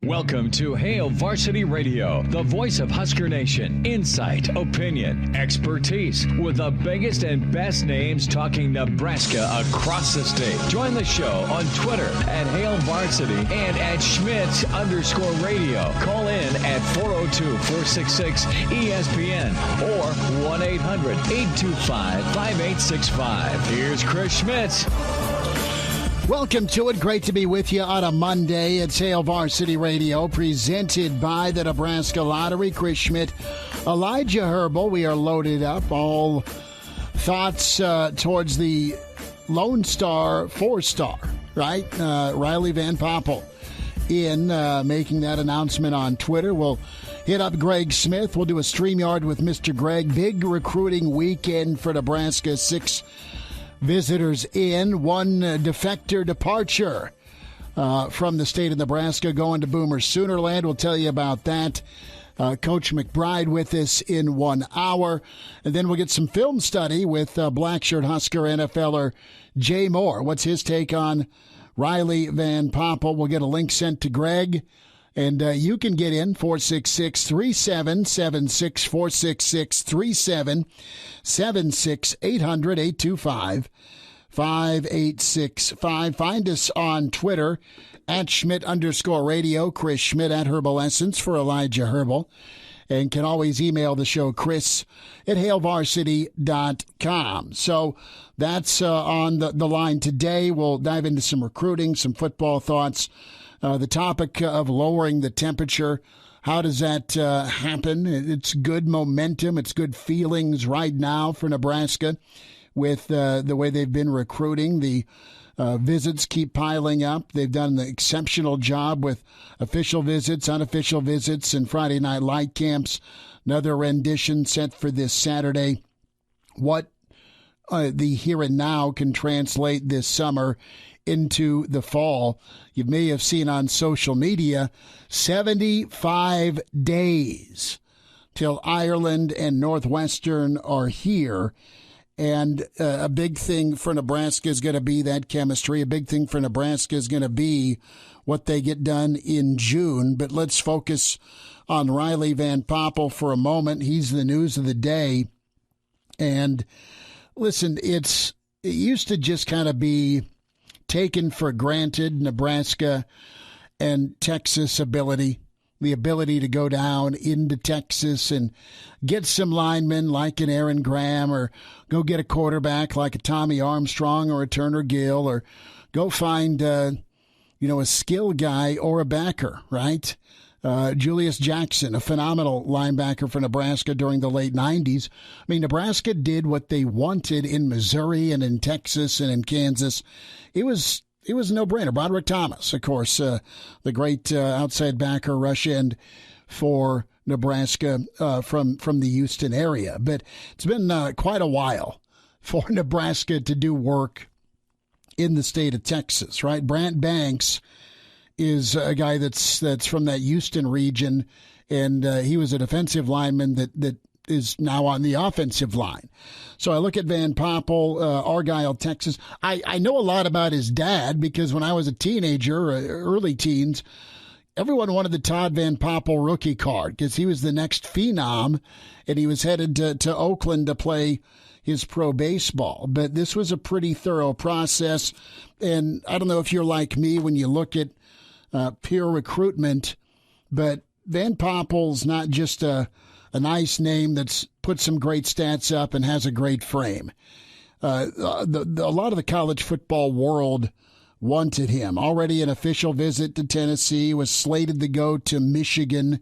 Welcome to Hail Varsity Radio, the voice of Husker Nation. Insight, opinion, expertise, with the biggest and best names talking Nebraska across the state. Join the show on Twitter at Hail Varsity and at Schmitz_radio. Call in at 402-466-ESPN or 1-800-825-5865. Here's Chris Schmitz. Welcome to it. Great to be with you on a Monday. It's Hail Varsity Radio, presented by the Nebraska Lottery. Chris Schmidt, Elijah Herbal. We are loaded up. All thoughts towards the Lone Star 4-star, right? Riley Van Poppel in making that announcement on Twitter. We'll hit up Greg Smith. We'll do a StreamYard with Mr. Greg. Big recruiting weekend for Nebraska. 6 visitors in, 1 defector departure from the state of Nebraska going to Boomer Soonerland. We'll tell you about that. Coach McBride with us in 1 hour. And then we'll get some film study with Blackshirt Husker NFLer Jay Moore. What's his take on Riley Van Poppel? We'll get a link sent to Greg. And you can get in 466-3776, 466-3776, 800-825-5865. Find us on Twitter at Schmidt_radio, Chris Schmidt at Herbal Essence for Elijah Herbal. And can always email the show, Chris at HailVarsity.com. So that's on the line today. We'll dive into some recruiting, some football thoughts. The topic of lowering the temperature, how does that happen? It's good momentum. It's good feelings right now for Nebraska with the way they've been recruiting. The visits keep piling up. They've done an exceptional job with official visits, unofficial visits, and Friday night light camps. Another rendition set for this Saturday. What the here and now can translate this summer into the fall. You may have seen on social media, 75 days till Ireland and Northwestern are here. And a big thing for Nebraska is going to be that chemistry. A big thing for Nebraska is going to be what they get done in June. But let's focus on Riley Van Poppel for a moment. He's the news of the day. And listen, it used to just kind of be taken for granted, Nebraska and Texas ability, the ability to go down into Texas and get some linemen like an Aaron Graham, or go get a quarterback like a Tommy Armstrong or a Turner Gill, or go find a skill guy or a backer, right? Julius Jackson, a phenomenal linebacker for Nebraska during the late 90s. I mean, Nebraska did what they wanted in Missouri and in Texas and in Kansas. It was a no-brainer. Broderick Thomas, of course, the great outside backer, rush end for Nebraska from the Houston area. But it's been quite a while for Nebraska to do work in the state of Texas, right? Brant Banks is a guy that's from that Houston region, and he was a defensive lineman that is now on the offensive line. So I look at Van Poppel, Argyle, Texas. I know a lot about his dad because when I was a teenager, early teens, everyone wanted the Todd Van Poppel rookie card because he was the next phenom, and he was headed to Oakland to play his pro baseball. But this was a pretty thorough process, and I don't know if you're like me when you look at peer recruitment, but Van Poppel's not just a nice name that's put some great stats up and has a great frame. A lot of the college football world wanted him. Already an official visit to Tennessee, was slated to go to Michigan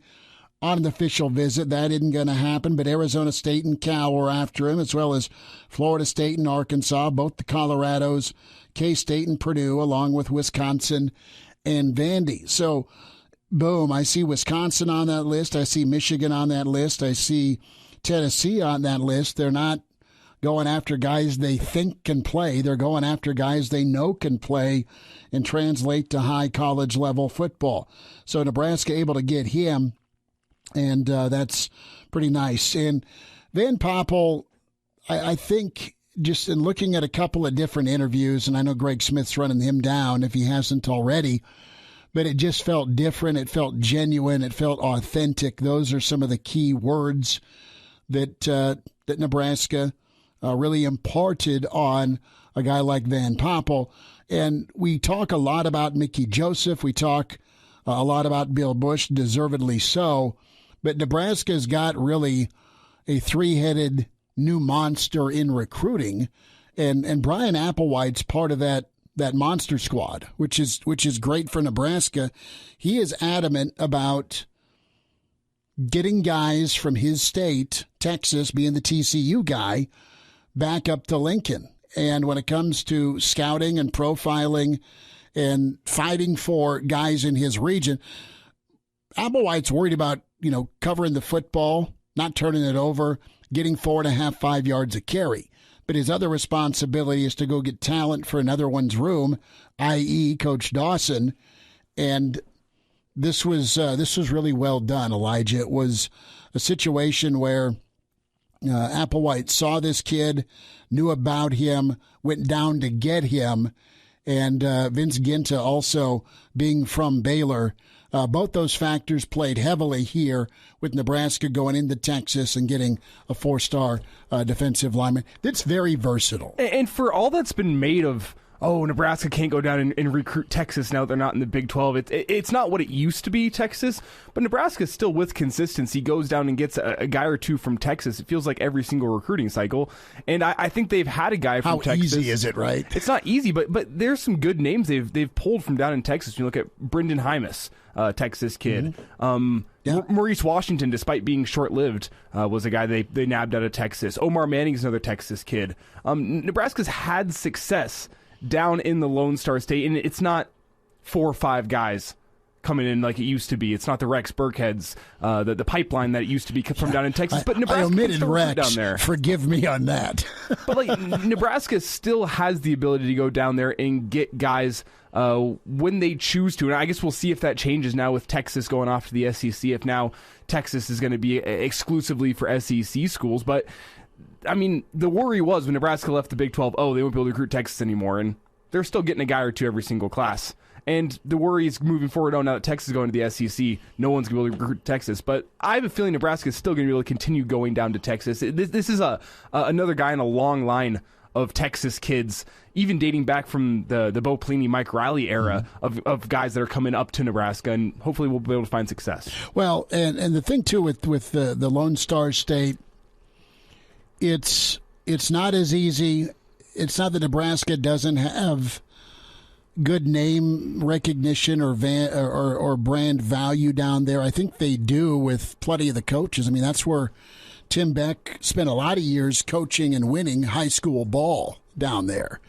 on an official visit. That isn't going to happen, but Arizona State and Cal were after him, as well as Florida State and Arkansas, both the Colorados, K-State and Purdue, along with Wisconsin and Vandy. So, boom, I see Wisconsin on that list. I see Michigan on that list. I see Tennessee on that list. They're not going after guys they think can play. They're going after guys they know can play and translate to high college level football. So Nebraska able to get him, and that's pretty nice. And Van Poppel, I think, just in looking at a couple of different interviews, and I know Greg Smith's running him down if he hasn't already, but it just felt different. It felt genuine. It felt authentic. Those are some of the key words that Nebraska really imparted on a guy like Van Poppel. And we talk a lot about Mickey Joseph. We talk a lot about Bill Busch, deservedly so. But Nebraska's got really a three-headed new monster in recruiting. And Brian Applewhite's part of that monster squad, which is great for Nebraska. He is adamant about getting guys from his state, Texas, being the TCU guy, back up to Lincoln. And when it comes to scouting and profiling and fighting for guys in his region, Applewhite's worried about, covering the football, not turning it over, getting 4.5, 5 yards a carry. But his other responsibility is to go get talent for another one's room, i.e. Coach Dawson. And this was really well done, Elijah. It was a situation where Applewhite saw this kid, knew about him, went down to get him, and Vince Ginta also being from Baylor. Both those factors played heavily here with Nebraska going into Texas and getting a 4-star defensive lineman. That's very versatile. And for all that's been made of, Nebraska can't go down and recruit Texas now that they're not in the Big 12. It's not what it used to be, Texas, but Nebraska still, with consistency, goes down and gets a guy or two from Texas. It feels like every single recruiting cycle. And I think they've had a guy from Texas. How easy is it, right? It's not easy, but there's some good names they've pulled from down in Texas. You look at Brendan Hymas, Texas kid. Mm-hmm. Maurice Washington, despite being short-lived, was a guy they nabbed out of Texas. Omar Manning's another Texas kid. Nebraska's had success down in the Lone Star State, and it's not 4 or 5 guys coming in like it used to be. It's not the Rex Burkheads, the pipeline that it used to be from down in Texas. But Nebraska I omitted Rex. Down there. Forgive me on that. But Nebraska still has the ability to go down there and get guys when they choose to. And I guess we'll see if that changes now with Texas going off to the SEC, if now Texas is going to be exclusively for SEC schools. But the worry was when Nebraska left the Big 12, they won't be able to recruit Texas anymore. And they're still getting a guy or two every single class. And the worry is moving forward, now that Texas is going to the SEC, no one's going to be able to recruit Texas. But I have a feeling Nebraska is still going to be able to continue going down to Texas. This is another guy in a long line of Texas kids, even dating back from the Bo Pelini, Mike Riley era of guys that are coming up to Nebraska, and hopefully we'll be able to find success. Well, and the thing, too, with the Lone Star State, it's not as easy. It's not that Nebraska doesn't have good name recognition or brand value down there. I think they do with plenty of the coaches. That's where Tim Beck spent a lot of years coaching and winning high school ball down there.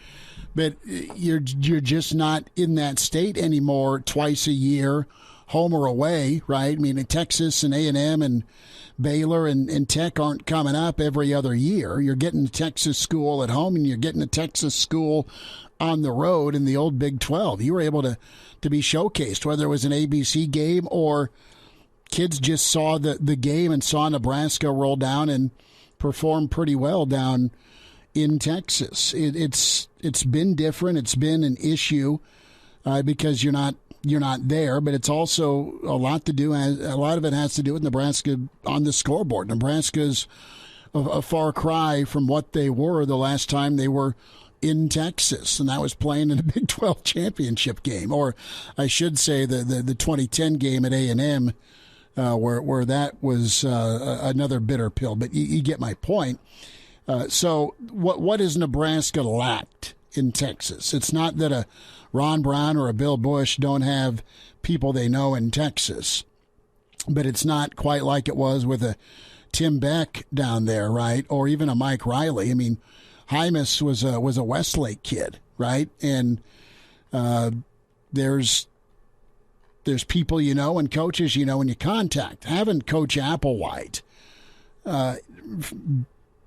But you're just not in that state anymore twice a year, home or away, right? Texas and A&M and Baylor and Tech aren't coming up every other year. You're getting a Texas school at home and you're getting a Texas school on the road in the old Big 12. You were able to be showcased, whether it was an ABC game or kids just saw the game and saw Nebraska roll down and perform pretty well down in Texas. It's been different. It's been an issue because you're not there, but it's also a lot of it has to do with Nebraska on the scoreboard. Nebraska's a far cry from what they were the last time they were in Texas, and that was playing in a Big 12 championship game, or I should say the 2010 game at A&M, where that was another bitter pill. But you get my point. So what has Nebraska lacked in Texas? It's not that a Ron Brown or a Bill Busch don't have people they know in Texas, but it's not quite like it was with a Tim Beck down there, right? Or even a Mike Riley. Hymas was a Westlake kid, right? And there's people you know and coaches you know and you contact. Having Coach Applewhite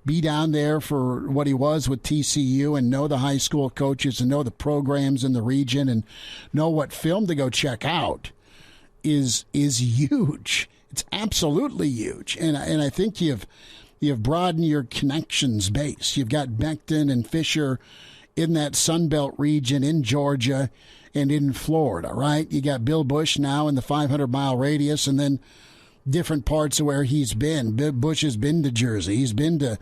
be down there for what he was with TCU and know the high school coaches and know the programs in the region and know what film to go check out is huge. It's absolutely huge. And I think you've broadened your connections base. You've got Becton and Fisher in that Sun Belt region in Georgia, and in Florida, right? You got Bill Bush now in the 500-mile radius, and then different parts of where he's been. Bush has been to Jersey. He's been to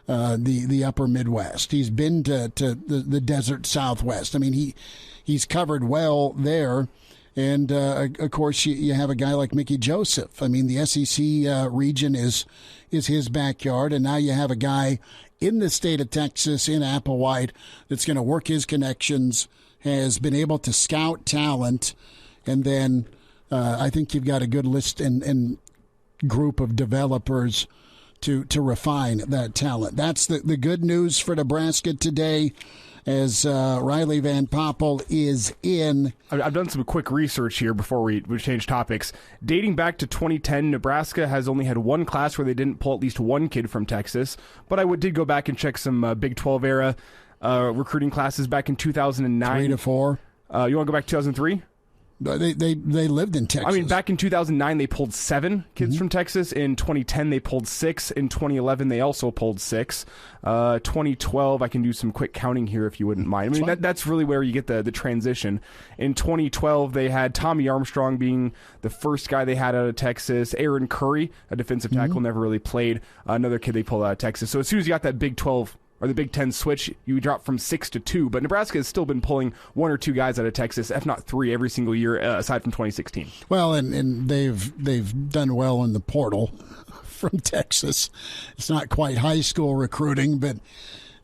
the upper Midwest. He's been to the desert Southwest. I mean, he's covered well there. And, of course, you have a guy like Mickey Joseph. I mean, the SEC region is his backyard, and now you have a guy in the state of Texas, in Applewhite, that's going to work his connections, has been able to scout talent, and then I think you've got a good list and group of developers to refine that talent. That's the good news for Nebraska today, as Riley Van Poppel is in. I've done some quick research here before we change topics. Dating back to 2010, Nebraska has only had one class where they didn't pull at least one kid from Texas. But I did go back and check some Big 12 era recruiting classes back in 2009. 3 to 4. You want to go back to 2003? They lived in Texas. I mean, back in 2009, they pulled 7 kids from Texas. In 2010, they pulled 6. In 2011, they also pulled 6. 2012, I can do some quick counting here if you wouldn't mind. I mean, that's really where you get the transition. In 2012, they had Tommy Armstrong being the first guy they had out of Texas. Aaron Curry, a defensive tackle, never really played. Another kid they pulled out of Texas. So as soon as you got that Big 12 or the Big 10 switch, you drop from 6 to 2. But Nebraska has still been pulling 1 or 2 guys out of Texas, if not 3, every single year, aside from 2016. Well, and they've done well in the portal from Texas. It's not quite high school recruiting, but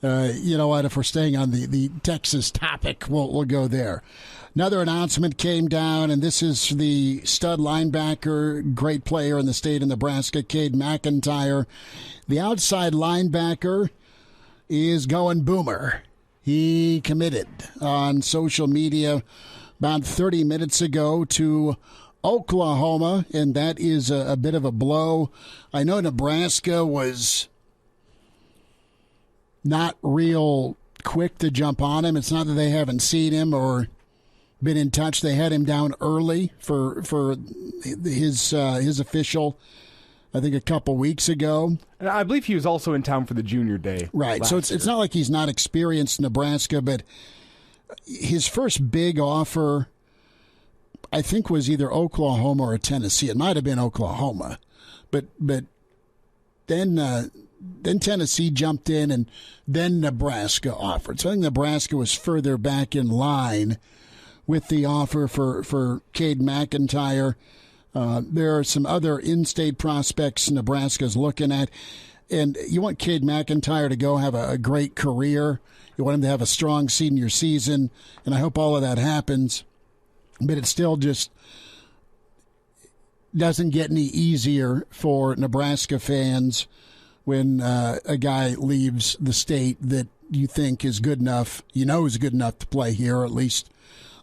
you know what? If we're staying on the Texas topic, we'll go there. Another announcement came down, and this is the stud linebacker, great player in the state of Nebraska, Kade Mcintyre. The outside linebacker is going boomer. He committed on social media about 30 minutes ago to Oklahoma, and that is a bit of a blow. I know Nebraska was not real quick to jump on him. It's not that they haven't seen him or been in touch. They had him down early for his official, I think, a couple weeks ago. And I believe he was also in town for the junior day. Right. So it's not like he's not experienced in Nebraska, but his first big offer, I think, was either Oklahoma or Tennessee. It might have been Oklahoma. But then Tennessee jumped in, and then Nebraska offered. So I think Nebraska was further back in line with the offer for Kade Mcintyre. There are some other in-state prospects Nebraska's looking at, and you want Kade Mcintyre to go have a great career. You want him to have a strong senior season, and I hope all of that happens. But it still just doesn't get any easier for Nebraska fans when a guy leaves the state that you think is good enough, is good enough to play here, or at least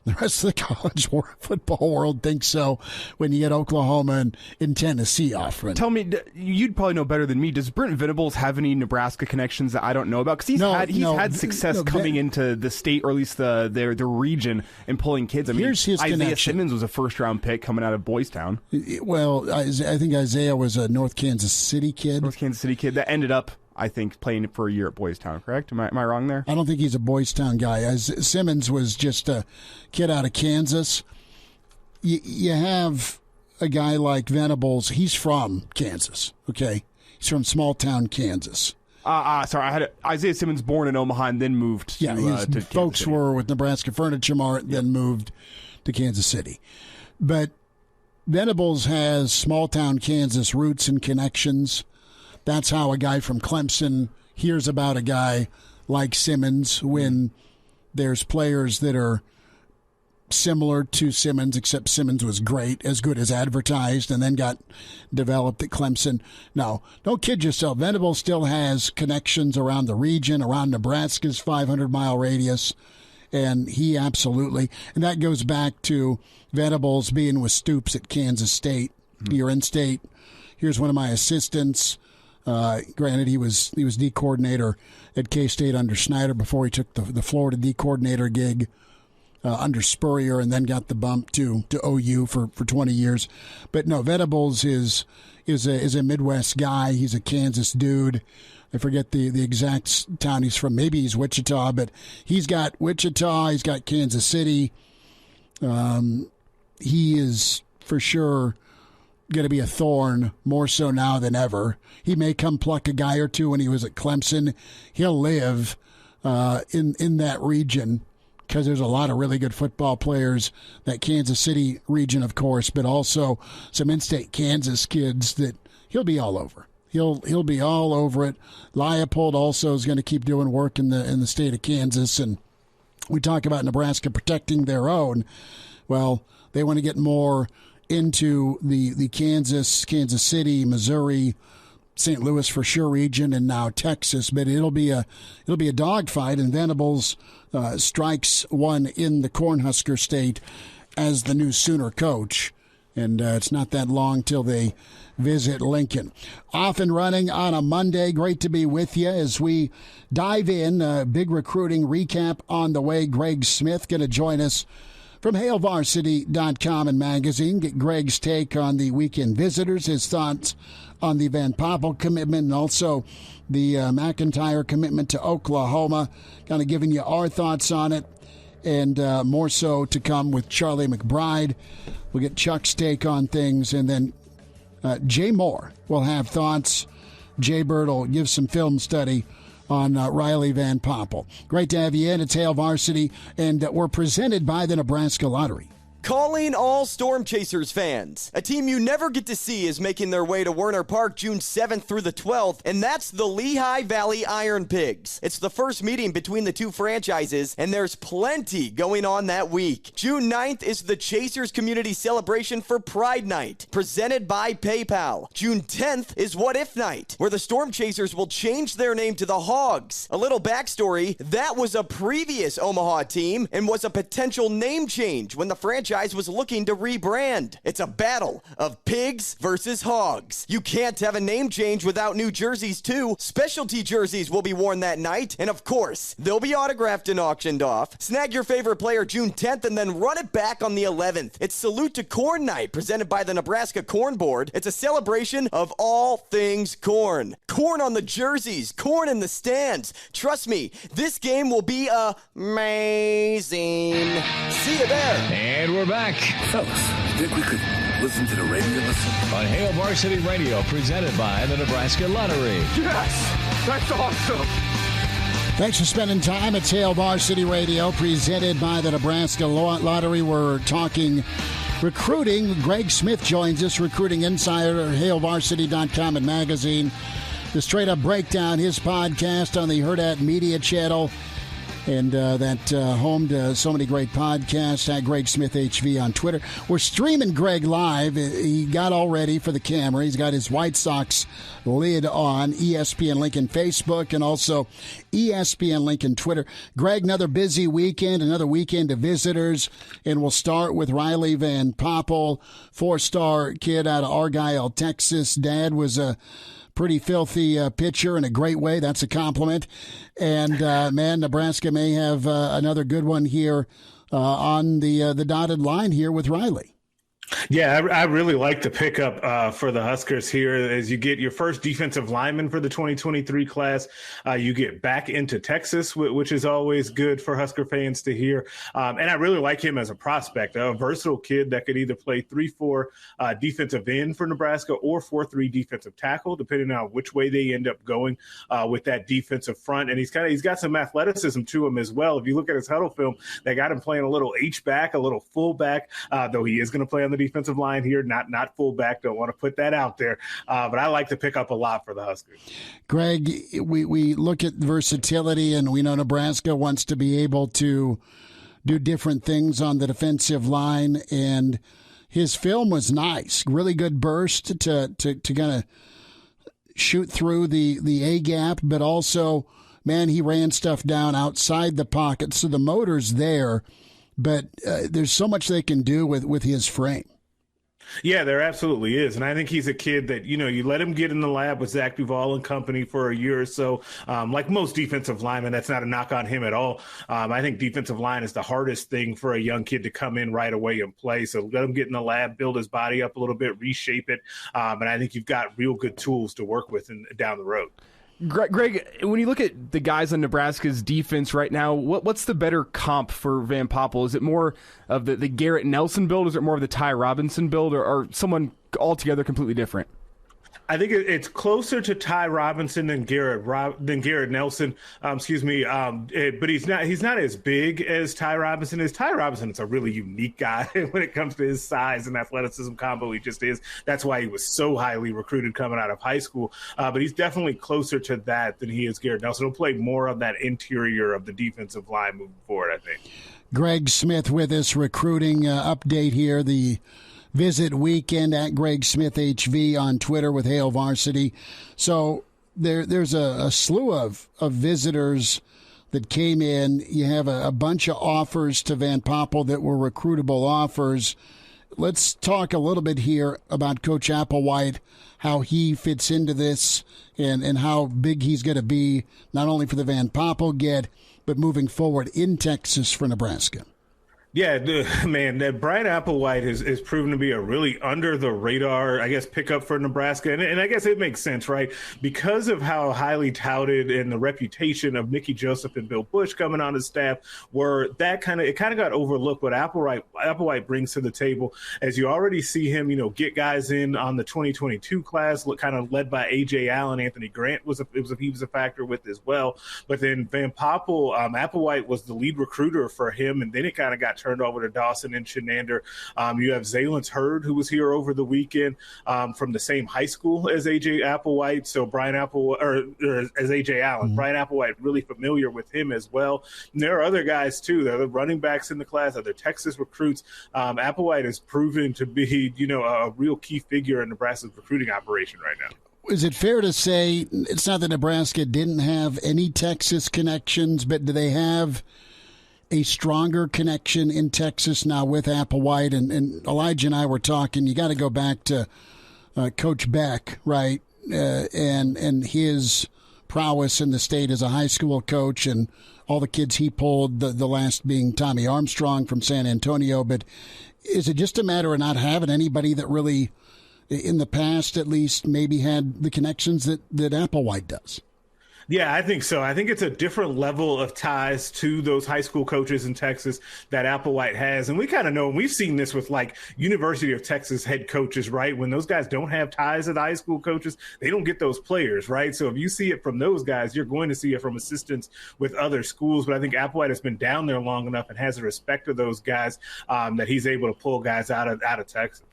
the rest of the college football world thinks so when you get Oklahoma and Tennessee offering. Tell me, you'd probably know better than me. Does Brent Venables have any Nebraska connections that I don't know about? Because he's had success coming into the state, or at least the region, and pulling kids. I mean, here's his Isaiah connection. Simmons was a first-round pick coming out of Boys Town. Well, I think Isaiah was a North Kansas City kid. North Kansas City kid that ended up, I think, playing for a year at Boys Town, correct? Am I wrong there? I don't think he's a Boys Town guy. Simmons was just a kid out of Kansas. You have a guy like Venables. He's from Kansas, okay? He's from small-town Kansas. Sorry, I had Isaiah Simmons born in Omaha and then moved to Kansas folks City. Were with Nebraska Furniture Mart, then moved to Kansas City. But Venables has small-town Kansas roots and connections. That's how a guy from Clemson hears about a guy like Simmons when there's players that are similar to Simmons, except Simmons was great, as good as advertised, and then got developed at Clemson. No, don't kid yourself. Venables still has connections around the region, around Nebraska's 500-mile radius, and he absolutely, and that goes back to Venables being with Stoops at Kansas State. You're in state. Here's one of my assistants. Granted, he was D coordinator at K-State under Snyder before he took the Florida D coordinator gig under Spurrier, and then got the bump to OU for 20 years. But no, Venables is a Midwest guy. He's a Kansas dude. I forget the exact town he's from. Maybe he's Wichita, but he's got Wichita. He's got Kansas City. He is for sure going to be a thorn, more so now than ever. He may come pluck a guy or two when he was at Clemson. He'll live in that region because there's a lot of really good football players, that Kansas City region, of course, but also some in-state Kansas kids that he'll be all over. He'll be all over it. Leipold also is going to keep doing work in the state of Kansas, and we talk about Nebraska protecting their own. Well, they want to get more into the Kansas City, Missouri, St. Louis for sure region, and now Texas. But it'll be a dogfight, and Venables strikes one in the Cornhusker State as the new Sooner coach. And it's not that long till they visit Lincoln. Off and running on a Monday. Great to be with you as we dive in. Big recruiting recap on the way. Greg Smith going to join us from HailVarsity.com and magazine. Get Greg's take on the weekend visitors, his thoughts on the Van Poppel commitment, and also the McIntyre commitment to Oklahoma. Kind of giving you our thoughts on it, and more so to come with Charlie McBride. We'll get Chuck's take on things, and then Jay Moore will have thoughts. Jay Bird will give some film study on Riley Van Poppel. Great to have you in. It's Hail Varsity, and we're presented by the Nebraska Lottery. Calling all Storm Chasers fans. A team you never get to see is making their way to Werner Park June 7th through the 12th, and that's the Lehigh Valley Iron Pigs. It's the first meeting between the two franchises, and there's plenty going on that week. June 9th is the Chasers Community Celebration for Pride Night, presented by PayPal. June 10th is What If Night, where the Storm Chasers will change their name to the Hogs. A little backstory, that was a previous Omaha team and was a potential name change when the franchise was looking to rebrand. It's a battle of pigs versus hogs. You can't have a name change without new jerseys too. Specialty jerseys will be worn that night, and of course, they'll be autographed and auctioned off. Snag your favorite player June 10th and then run it back on the 11th. It's Salute to Corn Night, presented by the Nebraska Corn Board. It's a celebration of all things corn. Corn on the jerseys, corn in the stands. Trust me, this game will be amazing. See you there. And we're back Fellas, think we could listen to the radio listen? on Hail Varsity Radio, presented by the Nebraska Lottery. Yes! That's awesome! Thanks for spending time at Hail Varsity Radio, presented by the Nebraska Lottery. We're talking recruiting. Greg Smith joins us, recruiting insider at HailVarsity.com and magazine. The straight-up breakdown, his podcast on the Hurrdat Media channel, and that home to so many great podcasts, at Greg Smith HV on Twitter. We're streaming Greg live. He got all ready for the camera. He's got his White Sox lid on, ESPN Lincoln Facebook, and also ESPN Lincoln Twitter. Greg, another busy weekend, another weekend of visitors, and we'll start with Riley Van Poppel, 4-star kid out of Argyle, Texas. Dad was a pretty filthy pitcher in a great way. That's a compliment. And, man, Nebraska may have another good one here on the dotted line here with Riley. Yeah, I really like the pickup for the Huskers here as you get your first defensive lineman for the 2023 class. You get back into Texas, which is always good for Husker fans to hear. And I really like him as a prospect, a versatile kid that could either play 3-4 defensive end for Nebraska or 4-3 defensive tackle, depending on which way they end up going with that defensive front. And he's got some athleticism to him as well. If you look at his huddle film, they got him playing a little H-back, a little fullback, though he is going to play on the defensive line here, not fullback. Don't want to put that out there, but I like to pick up a lot for the Huskers. Greg, we look at versatility, and we know Nebraska wants to be able to do different things on the defensive line, and his film was nice, really good burst to kind of shoot through the A gap, but also, man, he ran stuff down outside the pocket, so the motor's there. But there's so much they can do with his frame. Yeah, there absolutely is. And I think he's a kid that, you let him get in the lab with Zach Duval and company for a year or so. Like most defensive linemen, that's not a knock on him at all. I think defensive line is the hardest thing for a young kid to come in right away and play. So let him get in the lab, build his body up a little bit, reshape it. And I think you've got real good tools to work with down the road. Greg, when you look at the guys on Nebraska's defense right now, what's the better comp for Van Poppel? Is it more of the Garrett Nelson build? Is it more of the Ty Robinson build, or someone altogether completely different? I think it's closer to Ty Robinson than Garrett Nelson. But he's not as big as Ty Robinson is. Ty Robinson is a really unique guy when it comes to his size and athleticism combo. He just is. That's why he was so highly recruited coming out of high school. But he's definitely closer to that than he is Garrett Nelson. He'll play more of that interior of the defensive line moving forward, I think. Greg Smith with us, recruiting update here. The Visit Weekend at Greg Smith HV on Twitter with Hail Varsity. So there's a slew of visitors that came in. You have a bunch of offers to Van Poppel that were recruitable offers. Let's talk a little bit here about Coach Applewhite, how he fits into this and how big he's going to be, not only for the Van Poppel get, but moving forward in Texas for Nebraska. Yeah, man, that Brian Applewhite is proven to be a really under-the-radar, I guess, pickup for Nebraska. And I guess it makes sense, right? Because of how highly touted and the reputation of Mickey Joseph and Bill Bush coming on his staff were, it kind of got overlooked what Applewhite brings to the table. As you already see him, get guys in on the 2022 class, kind of led by A.J. Allen. Anthony Grant he was a factor with as well. But then Van Poppel, Applewhite was the lead recruiter for him, and then it kind of got turned over to Dawson and Shenander. You have Zalance Hurd, who was here over the weekend from the same high school as A.J. Applewhite. So as A.J. Allen. Brian Applewhite, really familiar with him as well. And there are other guys, too. There are the running backs in the class, other Texas recruits. Applewhite has proven to be, a real key figure in Nebraska's recruiting operation right now. Is it fair to say it's not that Nebraska didn't have any Texas connections, but do they have a stronger connection in Texas now with Applewhite? And Elijah and I were talking, you got to go back to Coach Beck, right? And his prowess in the state as a high school coach and all the kids he pulled, the last being Tommy Armstrong from San Antonio. But is it just a matter of not having anybody that really, in the past at least, maybe had the connections that Applewhite does? Yeah, I think so. I think it's a different level of ties to those high school coaches in Texas that Applewhite has. And we kind of know, and we've seen this with like University of Texas head coaches, right? When those guys don't have ties to the high school coaches, they don't get those players, right? So if you see it from those guys, you're going to see it from assistants with other schools. But I think Applewhite has been down there long enough and has a respect of those guys that he's able to pull guys out of Texas.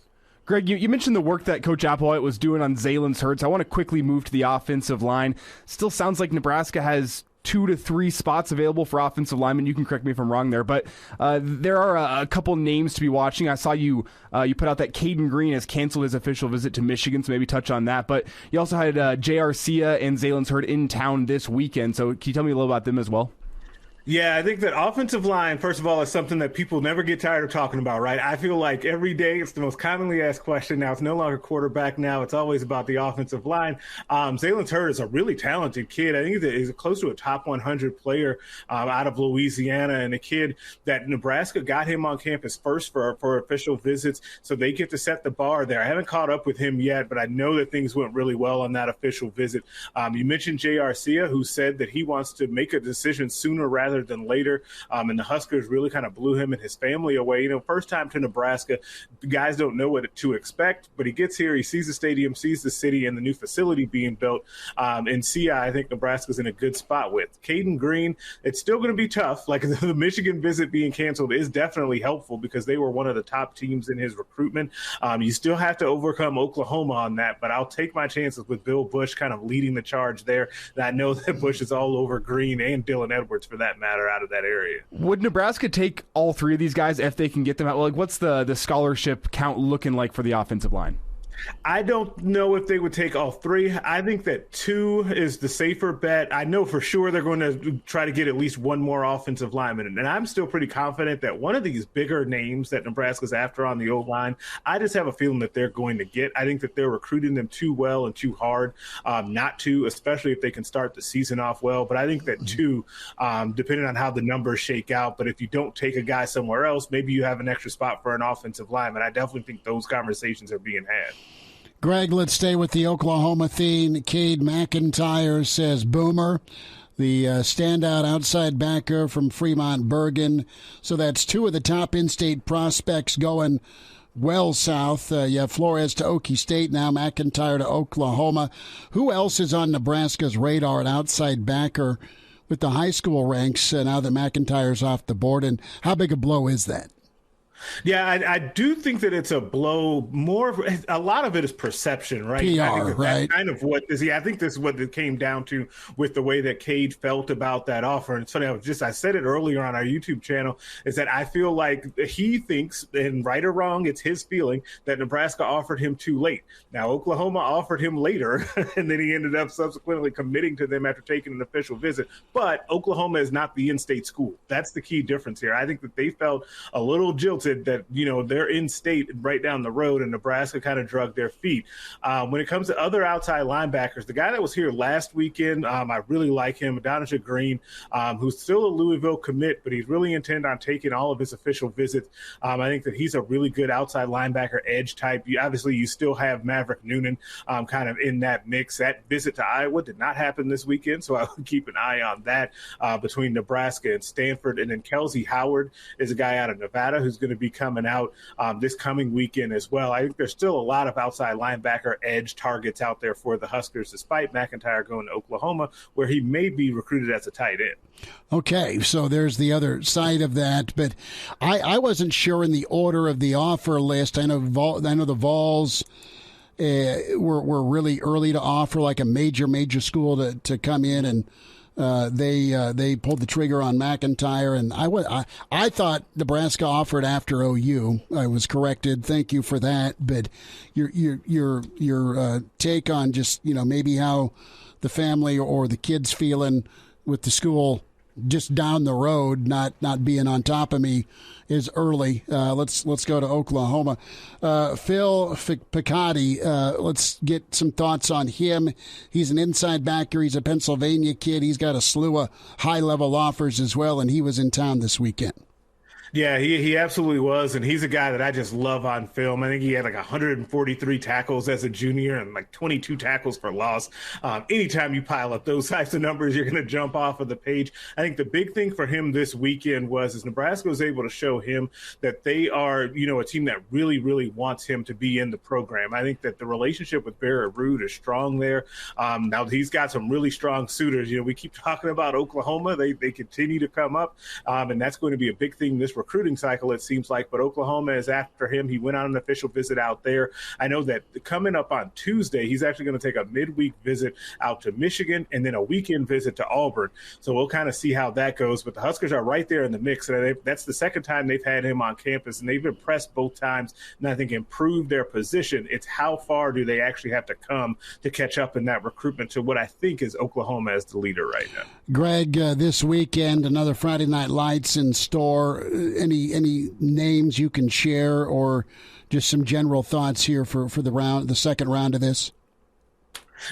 Greg, you mentioned the work that Coach Applewhite was doing on Zalance Hurd. I want to quickly move to the offensive line. Still sounds like Nebraska has 2 to 3 spots available for offensive linemen. You can correct me if I'm wrong there, but there are a couple names to be watching. I saw you put out that Caden Green has canceled his official visit to Michigan, so maybe touch on that. But you also had J.R. Sia and Zalance Hurd in town this weekend, so can you tell me a little about them as well? Yeah, I think that offensive line, first of all, is something that people never get tired of talking about, right? I feel like every day it's the most commonly asked question. Now it's no longer quarterback. Now it's always about the offensive line. Zalance Hurd is a really talented kid. I think that he's close to a top 100 player out of Louisiana, and a kid that Nebraska got him on campus first for official visits, so they get to set the bar there. I haven't caught up with him yet, but I know that things went really well on that official visit. You mentioned J.R. Sia, who said that he wants to make a decision sooner rather than later, and the Huskers really kind of blew him and his family away. First time to Nebraska, the guys don't know what to expect, but he gets here, he sees the stadium, sees the city and the new facility being built, and Sia, I think Nebraska's in a good spot with. Caden Green, it's still going to be tough. Like the Michigan visit being canceled is definitely helpful because they were one of the top teams in his recruitment. You still have to overcome Oklahoma on that, but I'll take my chances with Bill Bush kind of leading the charge there. And I know that Bush is all over Green and Dylan Edwards for that matter out of that area. Would Nebraska take all 3 of these guys if they can get them out? Like, what's the scholarship count looking like for the offensive line? I don't know if they would take all 3. I think that 2 is the safer bet. I know for sure they're going to try to get at least one more offensive lineman. And I'm still pretty confident that one of these bigger names that Nebraska's after on the O-line, I just have a feeling that they're going to get. I think that they're recruiting them too well and too hard not to, especially if they can start the season off well. But I think that 2, depending on how the numbers shake out, but if you don't take a guy somewhere else, maybe you have an extra spot for an offensive lineman. I definitely think those conversations are being had. Greg, let's stay with the Oklahoma theme. Kade Mcintyre says Boomer, the standout outside backer from Fremont Bergen. So that's two of the top in-state prospects going well south. You have Flores to Okie State now, McIntyre to Oklahoma. Who else is on Nebraska's radar at outside backer with the high school ranks now that McIntyre's off the board? And how big a blow is that? Yeah, I do think that it's a blow. A lot of it is perception, right? PR, I think right? That's kind of what is. Yeah, I think this is what it came down to with the way that Kade felt about that offer. And it's funny, I said it earlier on our YouTube channel, is that I feel like he thinks, and right or wrong, it's his feeling that Nebraska offered him too late. Now, Oklahoma offered him later, and then he ended up subsequently committing to them after taking an official visit. But Oklahoma is not the in-state school. That's the key difference here. I think that they felt a little jilted that, they're in state right down the road, and Nebraska kind of drug their feet. When it comes to other outside linebackers, the guy that was here last weekend, I really like him, Adonijah Green, who's still a Louisville commit, but he's really intent on taking all of his official visits. I think that he's a really good outside linebacker edge type. You still have Maverick Noonan kind of in that mix. That visit to Iowa did not happen this weekend, so I would keep an eye on that between Nebraska and Stanford. And then Kelsey Howard is a guy out of Nevada who's going to be coming out this coming weekend as well. I think there's still a lot of outside linebacker edge targets out there for the Huskers, despite McIntyre going to Oklahoma, where he may be recruited as a tight end. Okay, so there's the other side of that, but I wasn't sure in the order of the offer list. I know the Vols were really early to offer, like a major school to come in, and they pulled the trigger on McIntyre, and I thought Nebraska offered after OU. I was corrected. Thank you for that. But your take on just maybe how the family or the kids feeling with the school just down the road, not being on top of me, is early. Let's go to Oklahoma. Phil Picati, let's get some thoughts on him. He's an inside backer. He's a Pennsylvania kid. He's got a slew of high-level offers as well, and he was in town this weekend. Yeah, he absolutely was, and he's a guy that I just love on film. I think he had like 143 tackles as a junior and like 22 tackles for loss. Anytime you pile up those types of numbers, you're going to jump off of the page. I think the big thing for him this weekend is Nebraska was able to show him that they are, a team that really, really wants him to be in the program. I think that the relationship with Barrett Ruud is strong there. Now he's got some really strong suitors. We keep talking about Oklahoma. They continue to come up, and that's going to be a big thing this recruiting cycle, it seems like. But Oklahoma is after him. He went on an official visit out there. I know that coming up on Tuesday, he's actually going to take a midweek visit out to Michigan and then a weekend visit to Auburn. So we'll kind of see how that goes. But the Huskers are right there in the mix. That's the second time they've had him on campus, and they've impressed both times and I think improved their position. It's how far do they actually have to come to catch up in that recruitment to what I think is Oklahoma as the leader right now. Greg, this weekend, another Friday Night Lights in store. Any names you can share, or just some general thoughts here for the second round of this?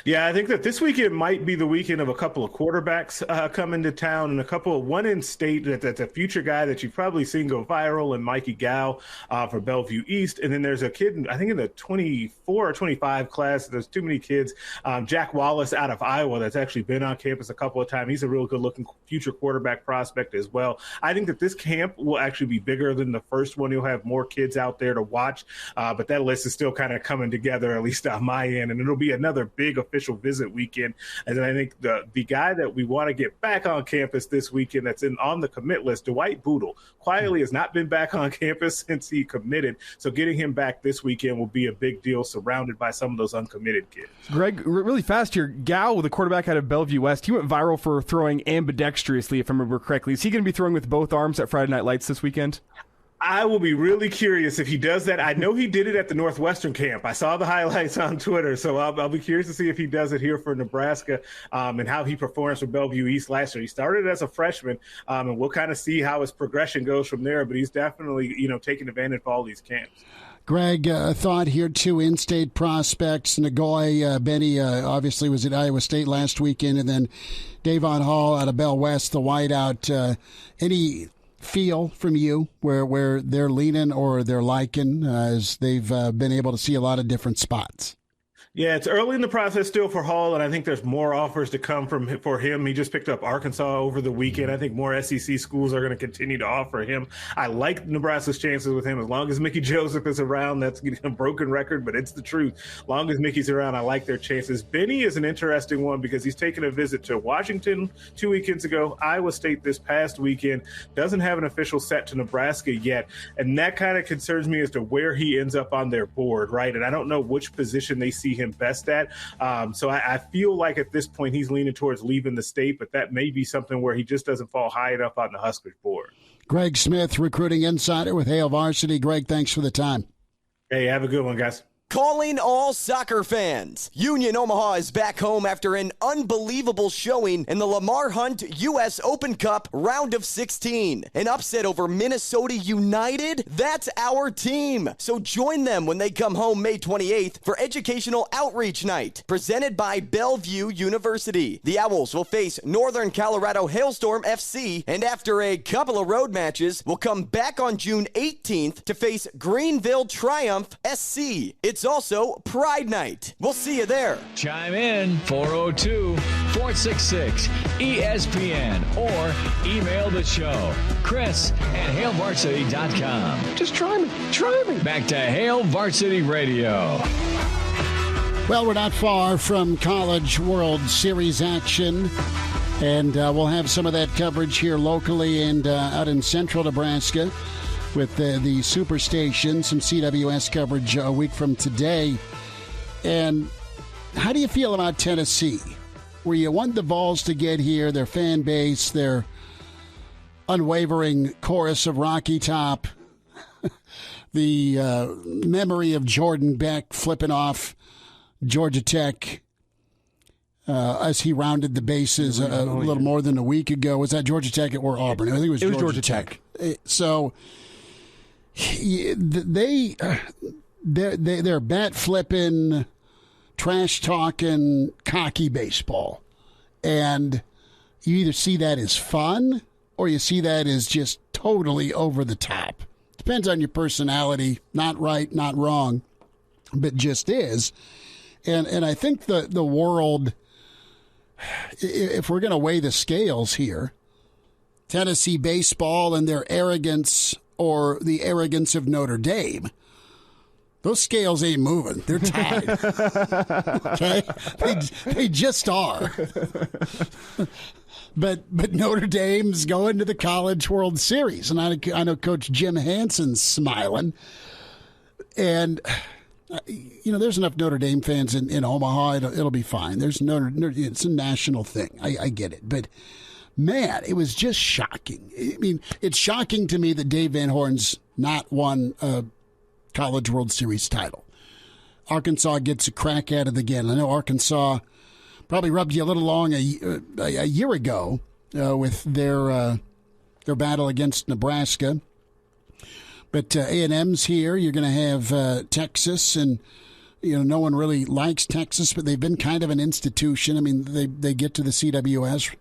Yeah, I think that this weekend might be the weekend of a couple of quarterbacks coming to town, and one in state that's a future guy that you've probably seen go viral, and Mikey Gow for Bellevue East. And then there's a kid, I think in the 24 or 25 class, there's too many kids, Jack Wallace out of Iowa, that's actually been on campus a couple of times. He's a real good-looking future quarterback prospect as well. I think that this camp will actually be bigger than the first one. You'll have more kids out there to watch, but that list is still kind of coming together, at least on my end, and it'll be another big official visit weekend. And then I think the guy that we want to get back on campus this weekend that's on the commit list, Dwight Boodle, quietly has not been back on campus since he committed. So getting him back this weekend will be a big deal, surrounded by some of those uncommitted kids. Greg, really fast here. Gow, the quarterback out of Bellevue West, he went viral for throwing ambidextrously, if I remember correctly. Is he going to be throwing with both arms at Friday Night Lights this weekend? I will be really curious if he does that. I know he did it at the Northwestern camp. I saw the highlights on Twitter, so I'll be curious to see if he does it here for Nebraska, and how he performs for Bellevue East last year. He started as a freshman, and we'll kind of see how his progression goes from there, but he's definitely, taking advantage of all these camps. Greg, a thought here, two in-state prospects. Nagoy Benny obviously was at Iowa State last weekend, and then Davon Hall out of Bell West, the wideout. Any feel from you where they're leaning or they're liking, as they've been able to see a lot of different spots? Yeah, it's early in the process still for Hall, and I think there's more offers to come for him. He just picked up Arkansas over the weekend. I think more SEC schools are going to continue to offer him. I like Nebraska's chances with him as long as Mickey Joseph is around. That's a broken record, but it's the truth. As long as Mickey's around, I like their chances. Benny is an interesting one because he's taken a visit to Washington 2 weekends ago, Iowa State this past weekend, doesn't have an official set to Nebraska yet, and that kind of concerns me as to where he ends up on their board, right? And I don't know which position they see him best at. So I feel like at this point he's leaning towards leaving the state, but that may be something where he just doesn't fall high enough on the Huskers board. Greg Smith, recruiting insider with Hail Varsity. Greg, thanks for the time. Hey, have a good one, guys. Calling all soccer fans. Union Omaha is back home after an unbelievable showing in the Lamar Hunt U.S. Open Cup round of 16. An upset over Minnesota United? That's our team. So join them when they come home May 28th for Educational Outreach Night, presented by Bellevue University. The Owls will face Northern Colorado Hailstorm FC, and after a couple of road matches, will come back on June 18th to face Greenville Triumph SC. It's also Pride Night. We'll see you there. Chime in 402-466-ESPN or email the show, Chris@HailVarsity.com. Just try me. Back to Hail Varsity Radio. Well, we're not far from College World Series action, and we'll have some of that coverage here locally and out in central Nebraska with the Superstation, some CWS coverage a week from today. And how do you feel about Tennessee? Where you want the Vols to get here, their fan base, their unwavering chorus of Rocky Top, the memory of Jordan Beck flipping off Georgia Tech as he rounded the bases a little more than a week ago. Was that Georgia Tech or Auburn? I think it was Georgia Tech. So they're bat flipping, trash talking, cocky baseball, and you either see that as fun or you see that as just totally over the top. Depends on your personality. Not right, not wrong, but just is. And I think the world, if we're going to weigh the scales here, Tennessee baseball and their arrogance or the arrogance of Notre Dame, those scales ain't moving. They're tied. Okay? They just are. But Notre Dame's going to the College World Series, and I know Coach Jim Hanson's smiling. And there's enough Notre Dame fans in Omaha. It'll be fine. It's a national thing. I get it, but. Man, it was just shocking. I mean, it's shocking to me that Dave Van Horn's not won a College World Series title. Arkansas gets a crack at it again. I know Arkansas probably rubbed you a little long a year ago with their battle against Nebraska. But A&M's here. You're going to have Texas, and no one really likes Texas, but they've been kind of an institution. I mean, they get to the CWS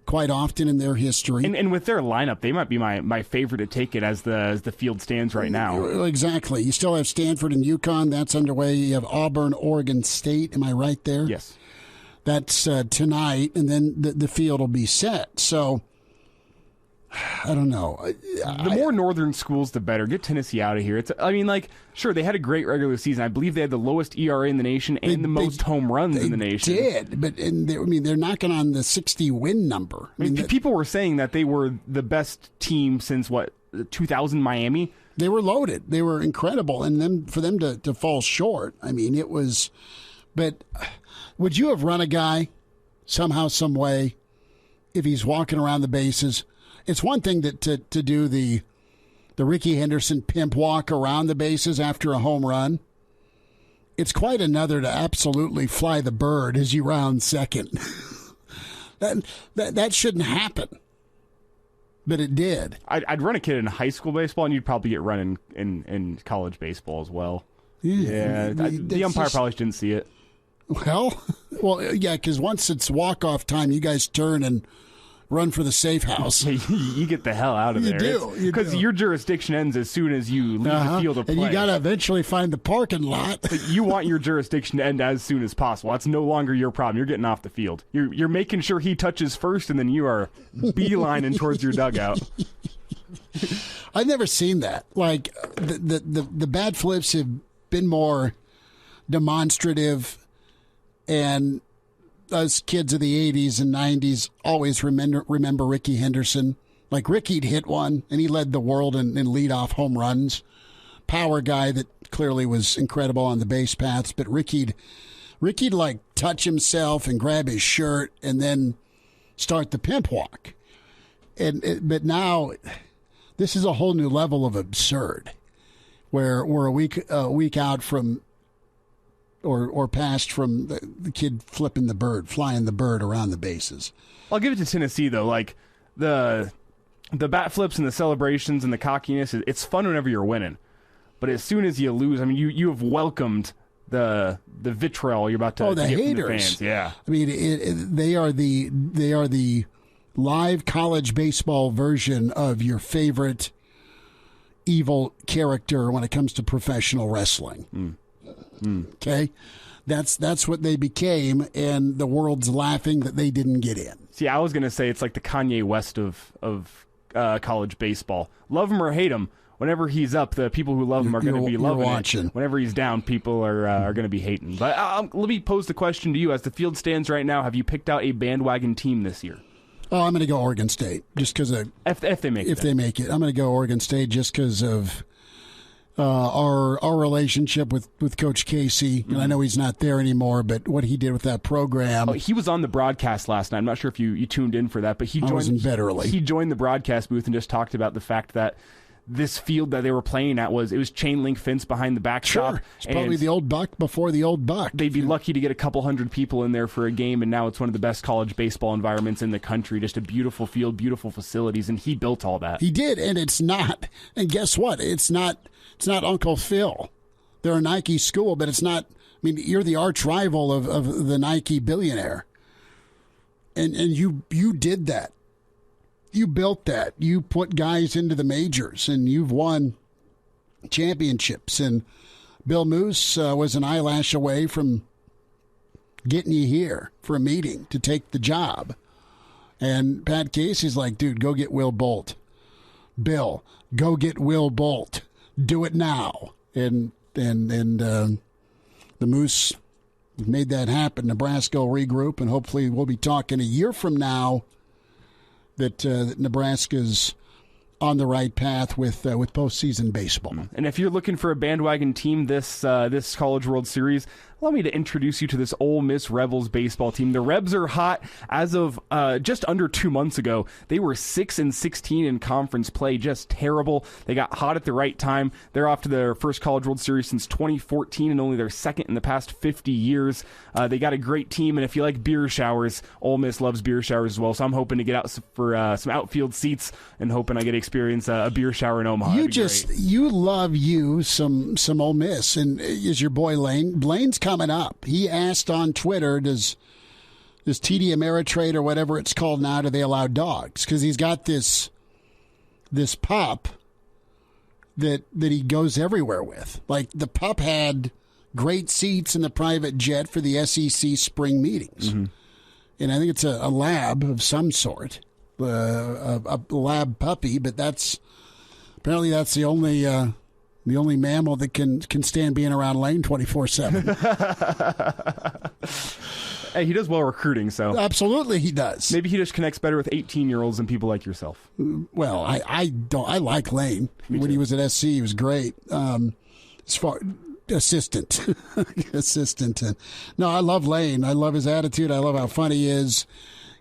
quite often in their history. And with their lineup, they might be my favorite to take it as the field stands right now. Exactly. You still have Stanford and UConn. That's underway. You have Auburn, Oregon State. Am I right there? Yes. That's tonight, and then the field will be set. So, I don't know. The more northern schools, the better. Get Tennessee out of here. Sure, they had a great regular season. I believe they had the lowest ERA in the nation and the most home runs in the nation. They did, but they're knocking on the 60 win number. People were saying that they were the best team since 2000 Miami. They were loaded. They were incredible, and then for them to fall short, it was. But would you have run a guy somehow, some way, if he's walking around the bases? It's one thing to do the Ricky Henderson pimp walk around the bases after a home run. It's quite another to absolutely fly the bird as you round second. that shouldn't happen, but it did. I'd run a kid in high school baseball, and you'd probably get run in college baseball as well. Yeah, the umpire probably didn't see it. Well, yeah, because once it's walk-off time, you guys turn and run for the safe house. You get the hell out of there. You do. Because your jurisdiction ends as soon as you leave the field of play. And you got to eventually find the parking lot. But you want your jurisdiction to end as soon as possible. That's no longer your problem. You're getting off the field. You're making sure he touches first, and then you are beelining towards your dugout. I've never seen that. Like, the bat flips have been more demonstrative, and us kids of the 80s and 90s always remember Ricky Henderson. Like, Ricky'd hit one, and he led the world in leadoff home runs. Power guy that clearly was incredible on the base paths, but Ricky'd like touch himself and grab his shirt and then start the pimp walk. But now this is a whole new level of absurd, where we're a week out from or past from the kid flying the bird around the bases. I'll give it to Tennessee, though. Like, the bat flips and the celebrations and the cockiness, it's fun whenever you're winning. But as soon as you lose, I mean, you have welcomed the vitriol you're about to the get haters. From the fans. Yeah. I mean, they are the live college baseball version of your favorite evil character when it comes to professional wrestling. Okay, that's what they became, and the world's laughing that they didn't get in. See, I was going to say it's like the Kanye West of college baseball. Love him or hate him, whenever he's up, the people who love him are going to be loving it. Whenever he's down, people are going to be hating. But let me pose the question to you. As the field stands right now, have you picked out a bandwagon team this year? Oh, I'm going to go Oregon State just because if they make it. If they make it, I'm going to go Oregon State just because of our relationship with Coach Casey, and I know he's not there anymore, but what he did with that program. Oh, he was on the broadcast last night. I'm not sure if you tuned in for that, but he joined the broadcast booth and just talked about the fact that this field that they were playing at was chain link fence behind the backstop. Sure. It's probably the old Buck before the old Buck. They'd be lucky to get a couple hundred people in there for a game, and now it's one of the best college baseball environments in the country. Just a beautiful field, beautiful facilities, and he built all that. He did, and it's not. And guess what? It's not Uncle Phil. They're a Nike school, but it's not. I mean, you're the arch rival of the Nike billionaire, and you did that. You built that. You put guys into the majors, and you've won championships. And Bill Moose was an eyelash away from getting you here for a meeting to take the job. And Pat Casey's like, dude, go get Will Bolt. Bill, go get Will Bolt. Do it now. And the Moose made that happen. Nebraska will regroup, and hopefully we'll be talking a year from now that Nebraska's on the right path with postseason baseball. And if you're looking for a bandwagon team this College World Series, allow me to introduce you to this Ole Miss Rebels baseball team. The Rebs are hot. As of just under 2 months ago, they were 6-16 in conference play, just terrible. They got hot at the right time. They're off to their first College World Series since 2014 and only their second in the past 50 years. They got a great team, and if you like beer showers, Ole Miss loves beer showers as well. So I'm hoping to get out for some outfield seats and hoping I get to experience a beer shower in Omaha. You love some Ole Miss, and is your boy Lane? Lane's coming up. He asked on Twitter, does TD Ameritrade or whatever it's called now, do they allow dogs? Because he's got this pup that he goes everywhere with. Like, the pup had great seats in the private jet for the SEC spring meetings. Mm-hmm. And I think it's a lab of some sort, a lab puppy, but that's the only mammal that can stand being around Lane 24/7. Hey, he does well recruiting, so absolutely he does. Maybe he just connects better with 18-year-olds than people like yourself. Well, I like Lane. When he was at SC, he was great. As far assistant. No, I love Lane. I love his attitude. I love how funny he is.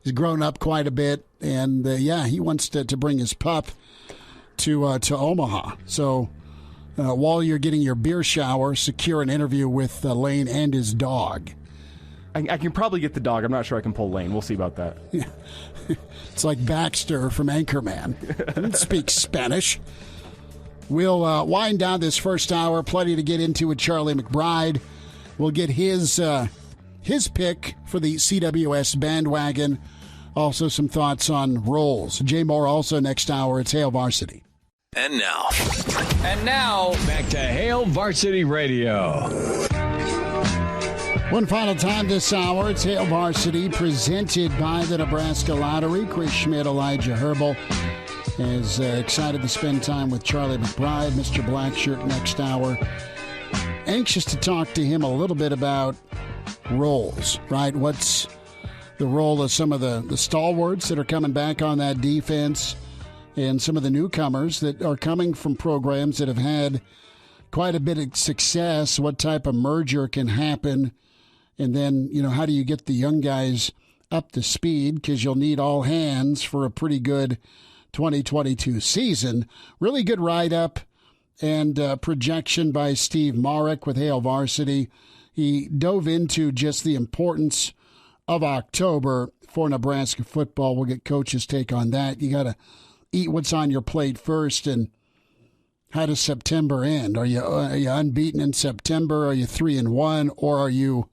He's grown up quite a bit, and he wants to bring his pup to Omaha. So. While you're getting your beer shower, secure an interview with Lane and his dog. I can probably get the dog. I'm not sure I can pull Lane. We'll see about that. Yeah. It's like Baxter from Anchorman. He doesn't speak Spanish. We'll wind down this first hour. Plenty to get into with Charlie McBride. We'll get his pick for the CWS bandwagon. Also some thoughts on roles. Jay Moore also next hour. It's Hail Varsity. And now, back to Hail Varsity Radio. One final time this hour. It's Hail Varsity presented by the Nebraska Lottery. Chris Schmidt, Elijah Herbal is excited to spend time with Charlie McBride, Mr. Blackshirt, next hour. Anxious to talk to him a little bit about roles, right? What's the role of some of the stalwarts that are coming back on that defense and some of the newcomers that are coming from programs that have had quite a bit of success? What type of merger can happen? And then, how do you get the young guys up to speed? Because you'll need all hands for a pretty good 2022 season. Really good write-up and projection by Steve Marek with Hail Varsity. He dove into just the importance of October for Nebraska football. We'll get Coach's take on that. You got to eat what's on your plate first. And how does September end? Are you unbeaten in September? Are you 3-1? Or are you,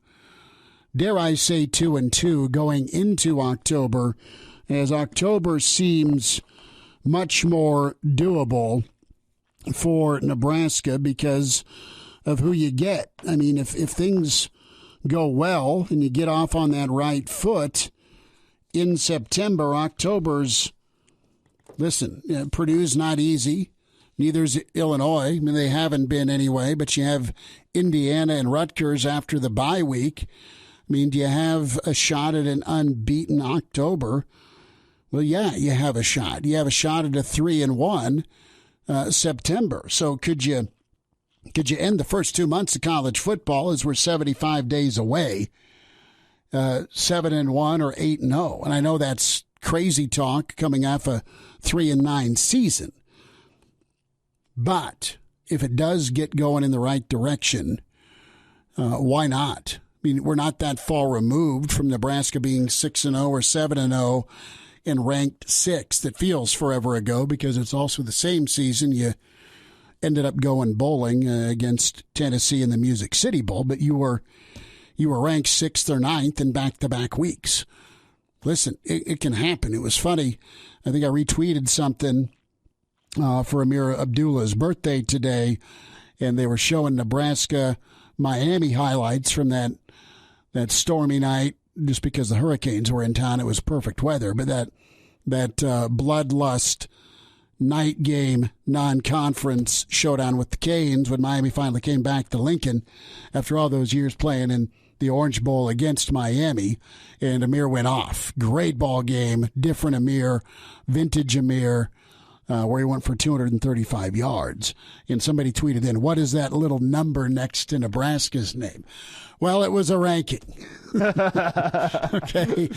dare I say, 2-2 going into October, as October seems much more doable for Nebraska because of who you get. I mean, if things go well and you get off on that right foot in September, October's, listen, Purdue's not easy. Neither's Illinois. I mean, they haven't been anyway, but you have Indiana and Rutgers after the bye week. I mean, do you have a shot at an unbeaten October? Well, yeah, you have a shot. You have a shot at a 3-1 September. So could you end the first 2 months of college football, as we're 75 days away, 7-1 or 8-0? And I know that's crazy talk coming off a 3-9 season. But if it does get going in the right direction, why not? I mean, we're not that far removed from Nebraska being 6-0 or 7-0 and ranked 6th. It feels forever ago because it's also the same season you ended up going bowling against Tennessee in the Music City Bowl, but you were ranked 6th or 9th in back-to-back weeks. Listen, it can happen. It was funny. I think I retweeted something for Amir Abdullah's birthday today, and they were showing Nebraska-Miami highlights from that stormy night. Just because the Hurricanes were in town, it was perfect weather. But that bloodlust night game non-conference showdown with the Canes when Miami finally came back to Lincoln after all those years playing in the Orange Bowl against Miami, and Amir went off. Great ball game, different Amir, vintage Amir, where he went for 235 yards. And somebody tweeted in, what is that little number next to Nebraska's name? Well, it was a ranking. Okay,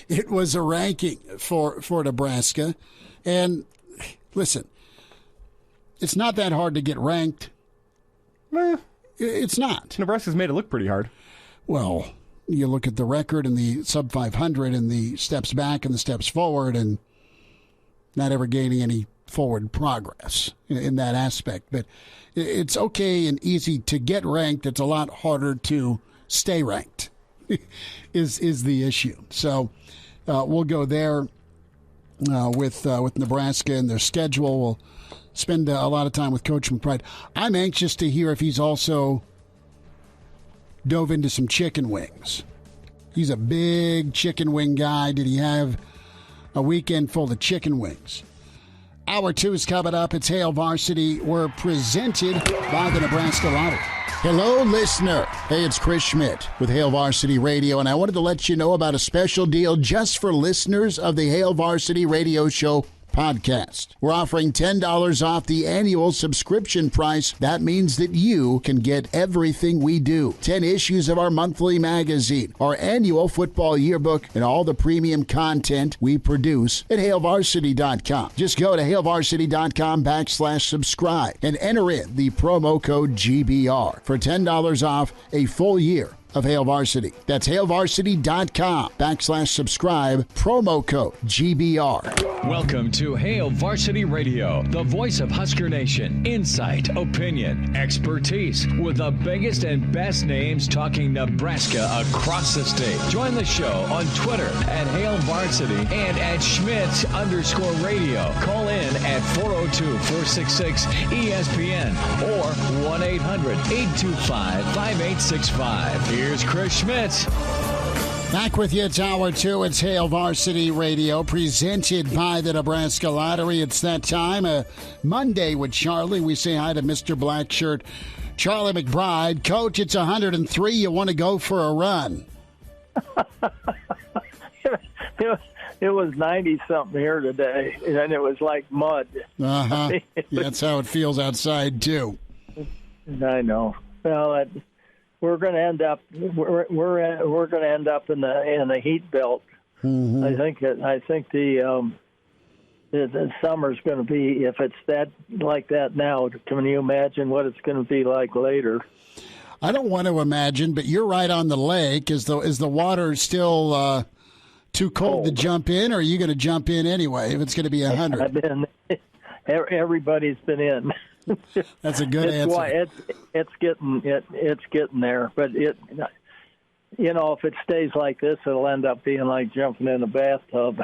it was a ranking for Nebraska. And listen, it's not that hard to get ranked. It's not. Nebraska's made it look pretty hard. Well, you look at the record and the sub 500 and the steps back and the steps forward, and not ever gaining any forward progress in that aspect. But it's okay and easy to get ranked. It's a lot harder to stay ranked is the issue. So we'll go there with Nebraska and their schedule. We'll spend a lot of time with Coach McBride. I'm anxious to hear if he's also dove into some chicken wings. He's a big chicken wing guy. Did he have a weekend full of chicken wings? Hour 2 is coming up. It's Hail Varsity. We're presented by the Nebraska Lottery. Hello, listener. Hey, it's Chris Schmidt with Hail Varsity Radio, and I wanted to let you know about a special deal just for listeners of the Hail Varsity Radio Show podcast. We're offering $10 off the annual subscription price. That means that you can get everything we do. 10 issues of our monthly magazine, our annual football yearbook, and all the premium content we produce at HailVarsity.com. Just go to HailVarsity.com/subscribe and enter in the promo code GBR for $10 off a full year of Hail Varsity. That's hailvarsity.com/subscribe, promo code GBR. Welcome to Hail Varsity Radio, the voice of Husker Nation. Insight, opinion, expertise, with the biggest and best names talking Nebraska across the state. Join the show on Twitter at Hail Varsity and at Schmitz_radio. Call in at 402-466-ESPN or 1-800-825-5865. Here's Chris Schmitz. Back with you, it's Hour 2. It's Hail Varsity Radio, presented by the Nebraska Lottery. It's that time, Monday with Charlie. We say hi to Mr. Blackshirt, Charlie McBride. Coach, it's 103. You want to go for a run? It was 90-something here today, and it was like mud. Uh-huh. That's how it feels outside, too. I know. Well, we're going to end up we're going to end up in the heat belt. Mm-hmm. I think the summer's going to be, if it's that like that now, can you imagine what it's going to be like later? I don't want to imagine, but you're right on the lake. Is the water still too cold to jump in, or are you going to jump in anyway if it's going to be 100? I've been. Everybody's been in. That's a good answer. It's getting there, but if it stays like this, it'll end up being like jumping in a bathtub.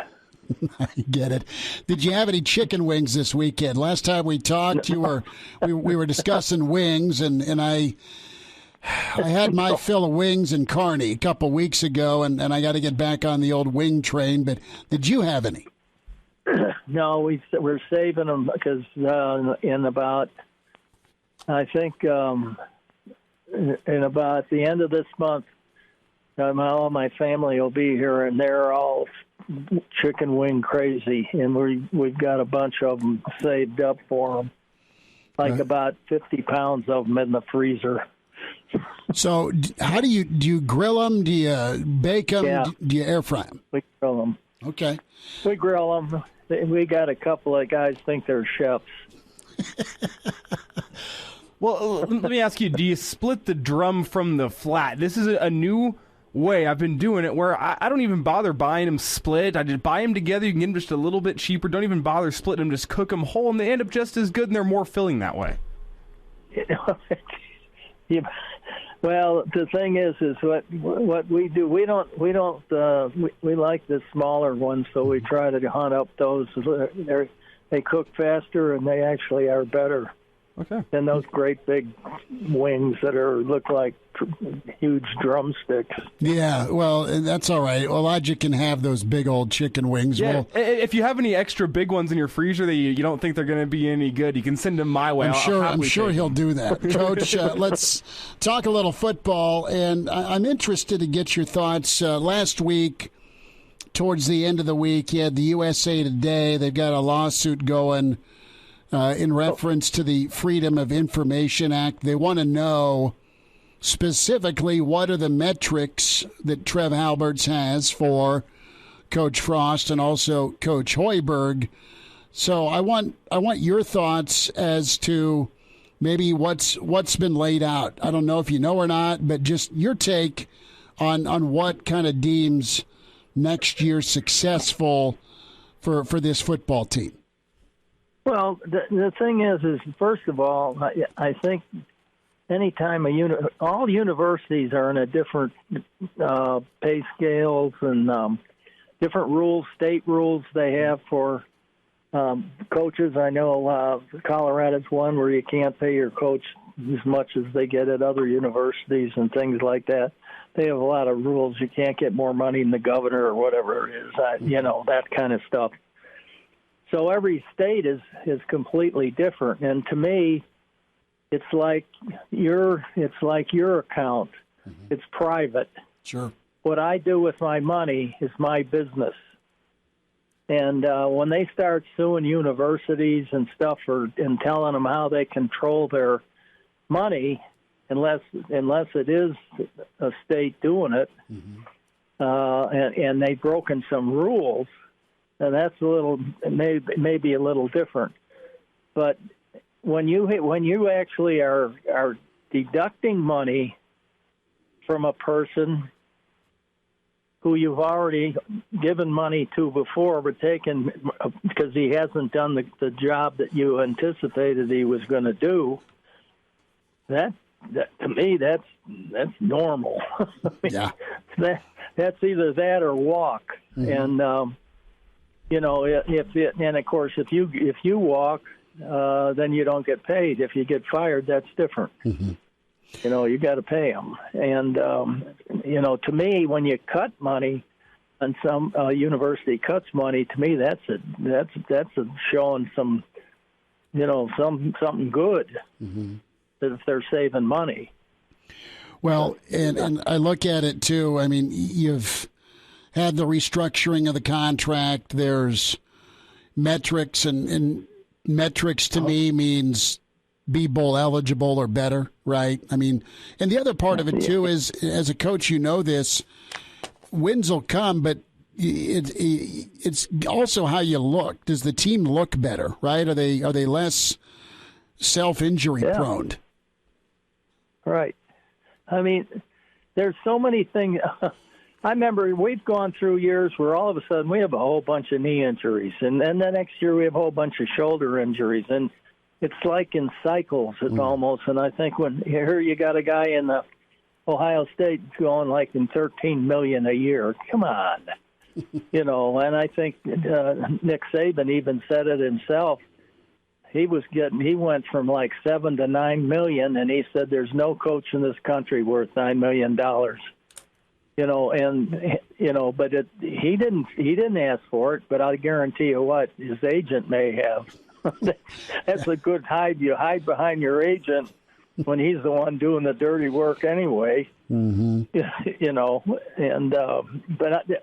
I get it. Did you have any chicken wings this weekend? Last time we talked, we were discussing wings, and I had my fill of wings and carny a couple weeks ago, and I got to get back on the old wing train. But did you have any? No, we're saving them because in about the end of this month, all my family will be here, and they're all chicken wing crazy, and we've got a bunch of them saved up for them, about 50 pounds of them in the freezer. So, how do you grill them? Do you bake them? Yeah. Do you air fry them? We grill them. Okay. We grill them. We got a couple of guys think they're chefs. Well, let me ask you, do you split the drum from the flat? This is a new way I've been doing it where I don't even bother buying them split. I just buy them together. You can get them just a little bit cheaper. Don't even bother splitting them. Just cook them whole, and they end up just as good, and they're more filling that way. Well, the thing is what we do. We like the smaller ones, so we try to hunt up those. They cook faster, and they actually are better. Okay. Than those great big wings that look like huge drumsticks. Yeah, well, that's all right. Elijah can have those big old chicken wings. Yeah, if you have any extra big ones in your freezer that you don't think they're going to be any good, you can send them my way. I'm sure he'll do that. Coach, let's talk a little football, and I'm interested to get your thoughts. Last week, towards the end of the week, you had the USA Today. They've got a lawsuit going in reference to the Freedom of Information Act. They want to know specifically what are the metrics that Trev Alberts has for Coach Frost and also Coach Hoiberg. So I want your thoughts as to maybe what's been laid out. I don't know if you know or not, but just your take on what kind of deems next year successful for this football team. Well, the thing is first of all, I think anytime all universities are in a different pay scales and different rules, state rules they have for coaches. I know Colorado's one where you can't pay your coach as much as they get at other universities and things like that. They have a lot of rules. You can't get more money than the governor or whatever it is, that kind of stuff. So every state is completely different, and to me, it's like your account. Mm-hmm. It's private. Sure. What I do with my money is my business. And when they start suing universities and stuff and telling them how they control their money, unless it is a state doing it, mm-hmm. And they've broken some rules. And that's maybe a little different, but when you actually are deducting money from a person who you've already given money to before, but taken because he hasn't done the job that you anticipated he was going to do, that to me, that's normal. Yeah. That's either that or walk. And, and of course, if you walk, then you don't get paid. If you get fired, that's different. You got to pay them. And, to me, when you cut money and some university cuts money, to me, that's showing some, something good, that if they're saving money. Well, and I look at it too. I mean, you've had the restructuring of the contract. There's metrics, and metrics to me means be bowl eligible or better, right? I mean, and the other part of it too is, as a coach, this, wins will come, but it's also how you look. Does the team look better, right? Are they less self-injury prone? Right. I mean, there's so many things. I remember we've gone through years where all of a sudden we have a whole bunch of knee injuries, and then the next year we have a whole bunch of shoulder injuries, and it's like in cycles, almost. And I think when here you got a guy in the Ohio State going like in $13 million a year. Come on, And I think Nick Saban even said it himself. He went from like $7 to $9 million, and he said there's no coach in this country worth $9 million. But he didn't ask for it. But I guarantee you what, his agent may have. That's a good hide. You hide behind your agent when he's the one doing the dirty work anyway. But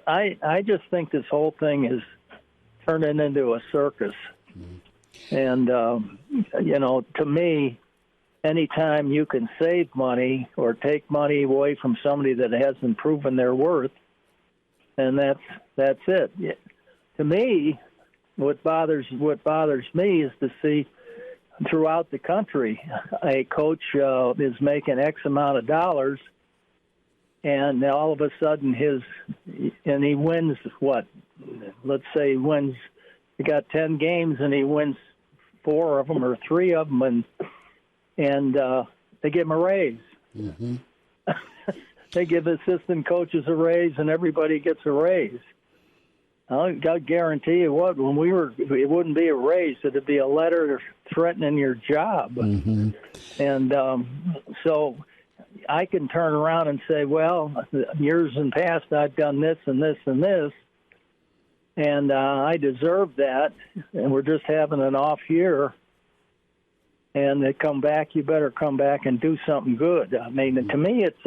I just think this whole thing is turning into a circus. And, to me, anytime you can save money or take money away from somebody that hasn't proven their worth, and that's it. To me, what bothers me is to see throughout the country a coach is making X amount of dollars, and all of a sudden he wins what? Let's say he wins. He got 10 games and he wins 4 of them or 3 of them, and they give him a raise. They give assistant coaches a raise, and everybody gets a raise. I guarantee you what, it wouldn't be a raise. It'd be a letter threatening your job. And so I can turn around and say, well, years in past I've done this and this and this, and I deserve that, and we're just having an off year, and they come back, you better come back and do something good. I mean, to me, it's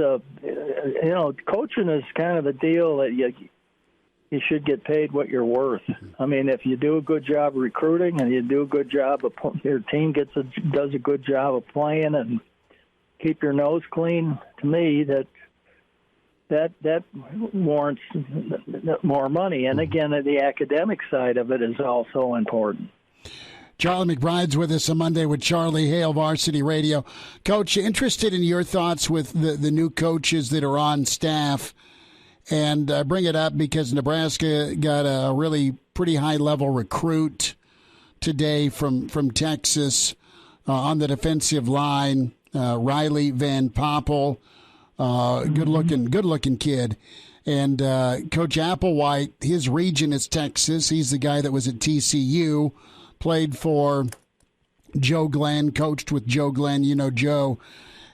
coaching is kind of a deal that you should get paid what you're worth. I mean, if you do a good job of recruiting and you do a good job of your team does a good job of playing and keep your nose clean, to me, that warrants more money. And again, the academic side of it is also important. Charlie McBride's with us on Monday with Charlie Hale, Varsity Radio. Coach, interested in your thoughts with the new coaches that are on staff. And I bring it up because Nebraska got a really pretty high-level recruit today from Texas on the defensive line, Riley Van Poppel, good-looking kid. And Coach Applewhite, his region is Texas. He's the guy that was at TCU, played for Joe Glenn, coached with Joe Glenn. You know Joe.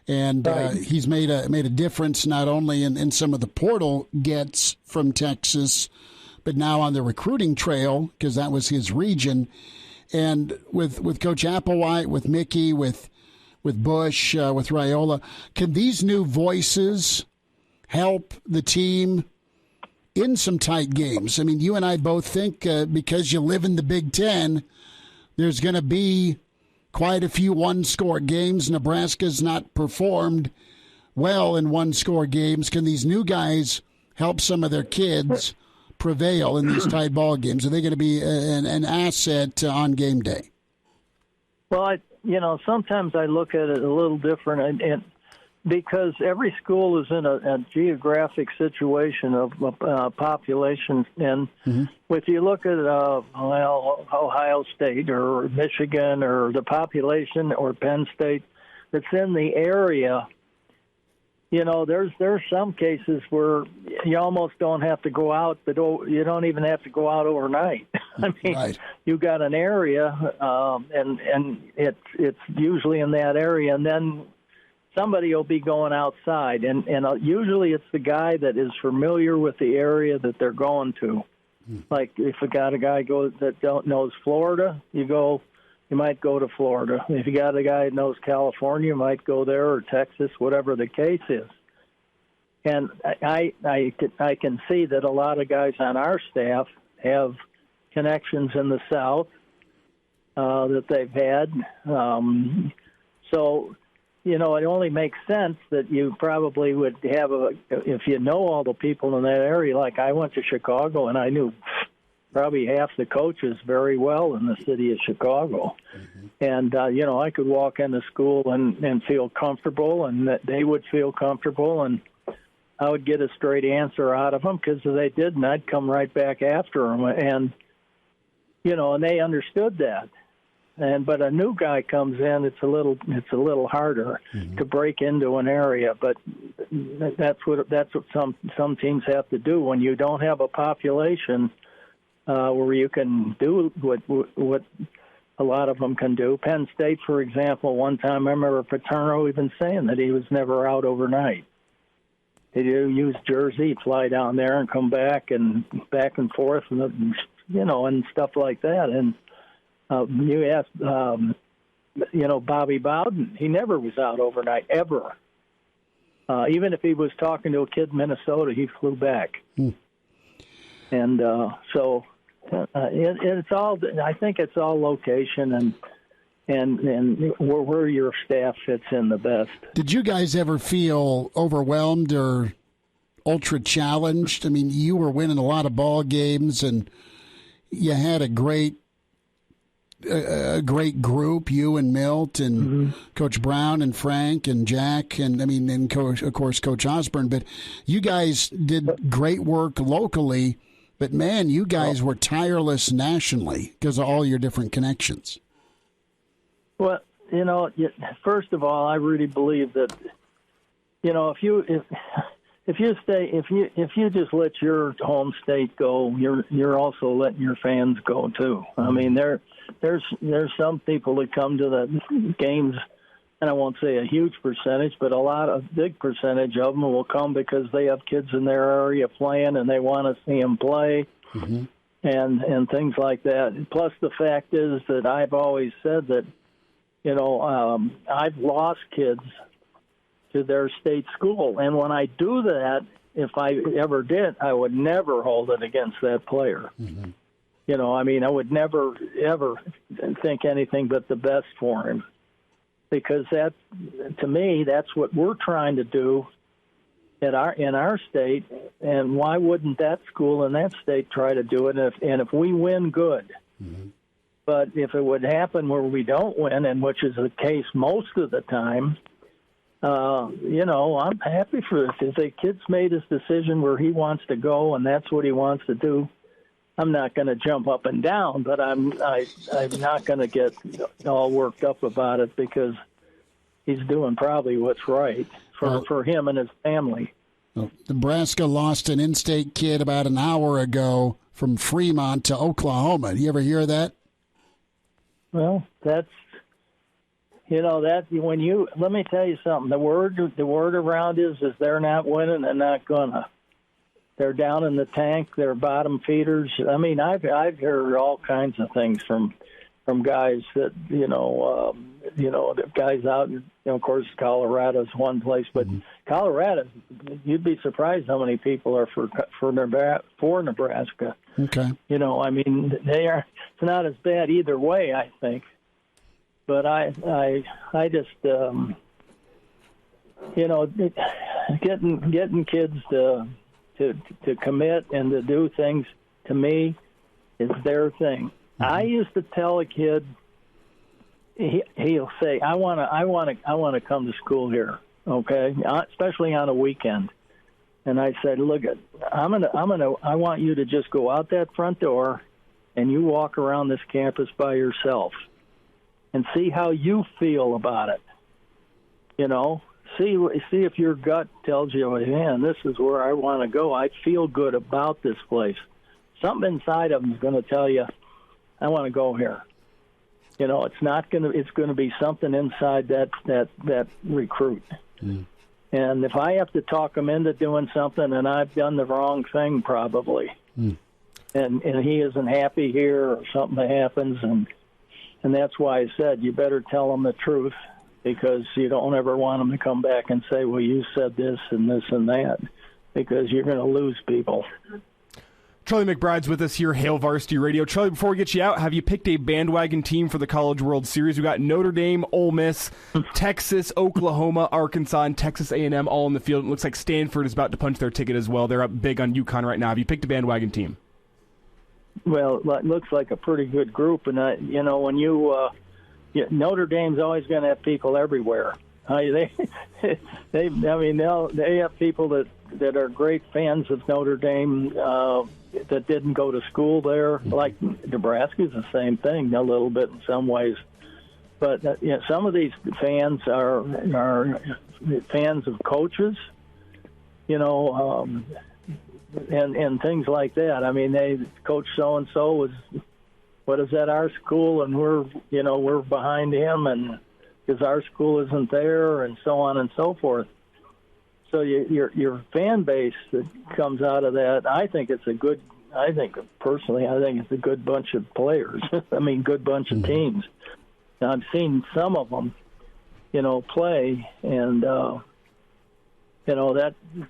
And he's made a difference not only in some of the portal gets from Texas, but now on the recruiting trail, because that was his region. And with Coach Applewhite, with Mickey, with Bush, with Raiola, can these new voices help the team in some tight games? I mean, you and I both think because you live in the Big Ten, there's going to be quite a few one-score games. Nebraska's not performed well in one-score games. Can these new guys help some of their kids prevail in these tight ball games? Are they going to be an asset on game day? Well, sometimes I look at it a little different. And because every school is in a geographic situation of population, and if you look at Ohio State or Michigan or the population or Penn State that's in the area, there's some cases where you almost don't have to go out, but you don't even have to go out overnight. I mean, right. You got an area, and it's usually in that area, and then somebody will be going outside, and usually it's the guy that is familiar with the area that they're going to. Like if a guy that knows Florida, you might go to Florida. If you got a guy that knows California, you might go there, or Texas, whatever the case is. And I can see that a lot of guys on our staff have connections in the South that they've had. So, it only makes sense that you probably would have if you know all the people in that area. Like I went to Chicago, and I knew probably half the coaches very well in the city of Chicago. And, I could walk into school and feel comfortable, and that they would feel comfortable, and I would get a straight answer out of them, because if they didn't, I'd come right back after them. And, and they understood that. But a new guy comes in, it's a little harder to break into an area. But that's what some teams have to do when you don't have a population where you can do what a lot of them can do. Penn State, for example, one time I remember Paterno even saying that he was never out overnight. He'd use Jersey, fly down there and come back and forth, and stuff like that. And you asked, Bobby Bowden, he never was out overnight, ever. Even if he was talking to a kid in Minnesota, he flew back. And it's all, I think it's all location and where your staff fits in the best. Did you guys ever feel overwhelmed or ultra challenged? I mean, you were winning a lot of ball games, and you had a great group, you and Milt and Coach Brown and Frank and Jack and Coach Osborne. But you guys did great work locally. But man, you guys were tireless nationally because of all your different connections. Well, first of all, I really believe that, if you just let your home state go, you're also letting your fans go too. I mean, there's some people that come to the games, and I won't say a huge percentage, but a big percentage of them will come because they have kids in their area playing and they want to see them play. And things like that. Plus, the fact is that I've always said that, I've lost kids to their state school. And when I do that, if I ever did, I would never hold it against that player. I would never, ever think anything but the best for him. Because that, to me, that's what we're trying to do in our state. And why wouldn't that school in that state try to do it? And if we win, good. But if it would happen where we don't win, and which is the case most of the time, I'm happy for this. If the kid's made his decision where he wants to go and that's what he wants to do, I'm not going to jump up and down, but I'm not going to get all worked up about it because he's doing probably what's right for him and his family. Well, Nebraska lost an in-state kid about an hour ago from Fremont to Oklahoma. Do you ever hear that? Well, that's, let me tell you something. The word around is they're not winning and not gonna. They're down in the tank. They're bottom feeders. I mean, I've heard all kinds of things from guys that the guys out. Of course, Colorado's one place, but Colorado, you'd be surprised how many people are for Nebraska. Okay. They are. It's not as bad either way, I think. But I just getting kids to commit and to do things, to me, is their thing. I used to tell a kid, he'll say, I want to come to school here. okay, especially on a weekend. And I said, look, I want you to just go out that front door and you walk around this campus by yourself and see how you feel about it. You know, see if your gut tells you, man, this is where I want to go. I feel good about this place. Something inside of them is going to tell you, I want to go here. You know, it's going to be something inside that recruit. Mm. And if I have to talk them into doing something, and I've done the wrong thing probably, and he isn't happy here or something happens, and that's why I said you better tell them the truth, because you don't ever want them to come back and say, well, you said this and this and that, because you're going to lose people. Charlie McBride's with us here, Hail Varsity Radio. Charlie, before we get you out, have you picked a bandwagon team for the College World Series? We got Notre Dame, Ole Miss, Texas, Oklahoma, Arkansas, and Texas A&M all in the field. It looks like Stanford is about to punch their ticket as well. They're up big on UConn right now. Have you picked a bandwagon team? Well, it looks like a pretty good group, and when Notre Dame's always going to have people everywhere. They have people that are great fans of Notre Dame that didn't go to school there. Like Nebraska's the same thing, a little bit in some ways. But some of these fans are fans of coaches, and things like that. I mean, they coach so and so was at our school, and we're behind him, and because our school isn't there, and so on and so forth. So your fan base that comes out of that, I think it's a good bunch of players. I mean, good bunch of teams. Now, I've seen some of them, play, and that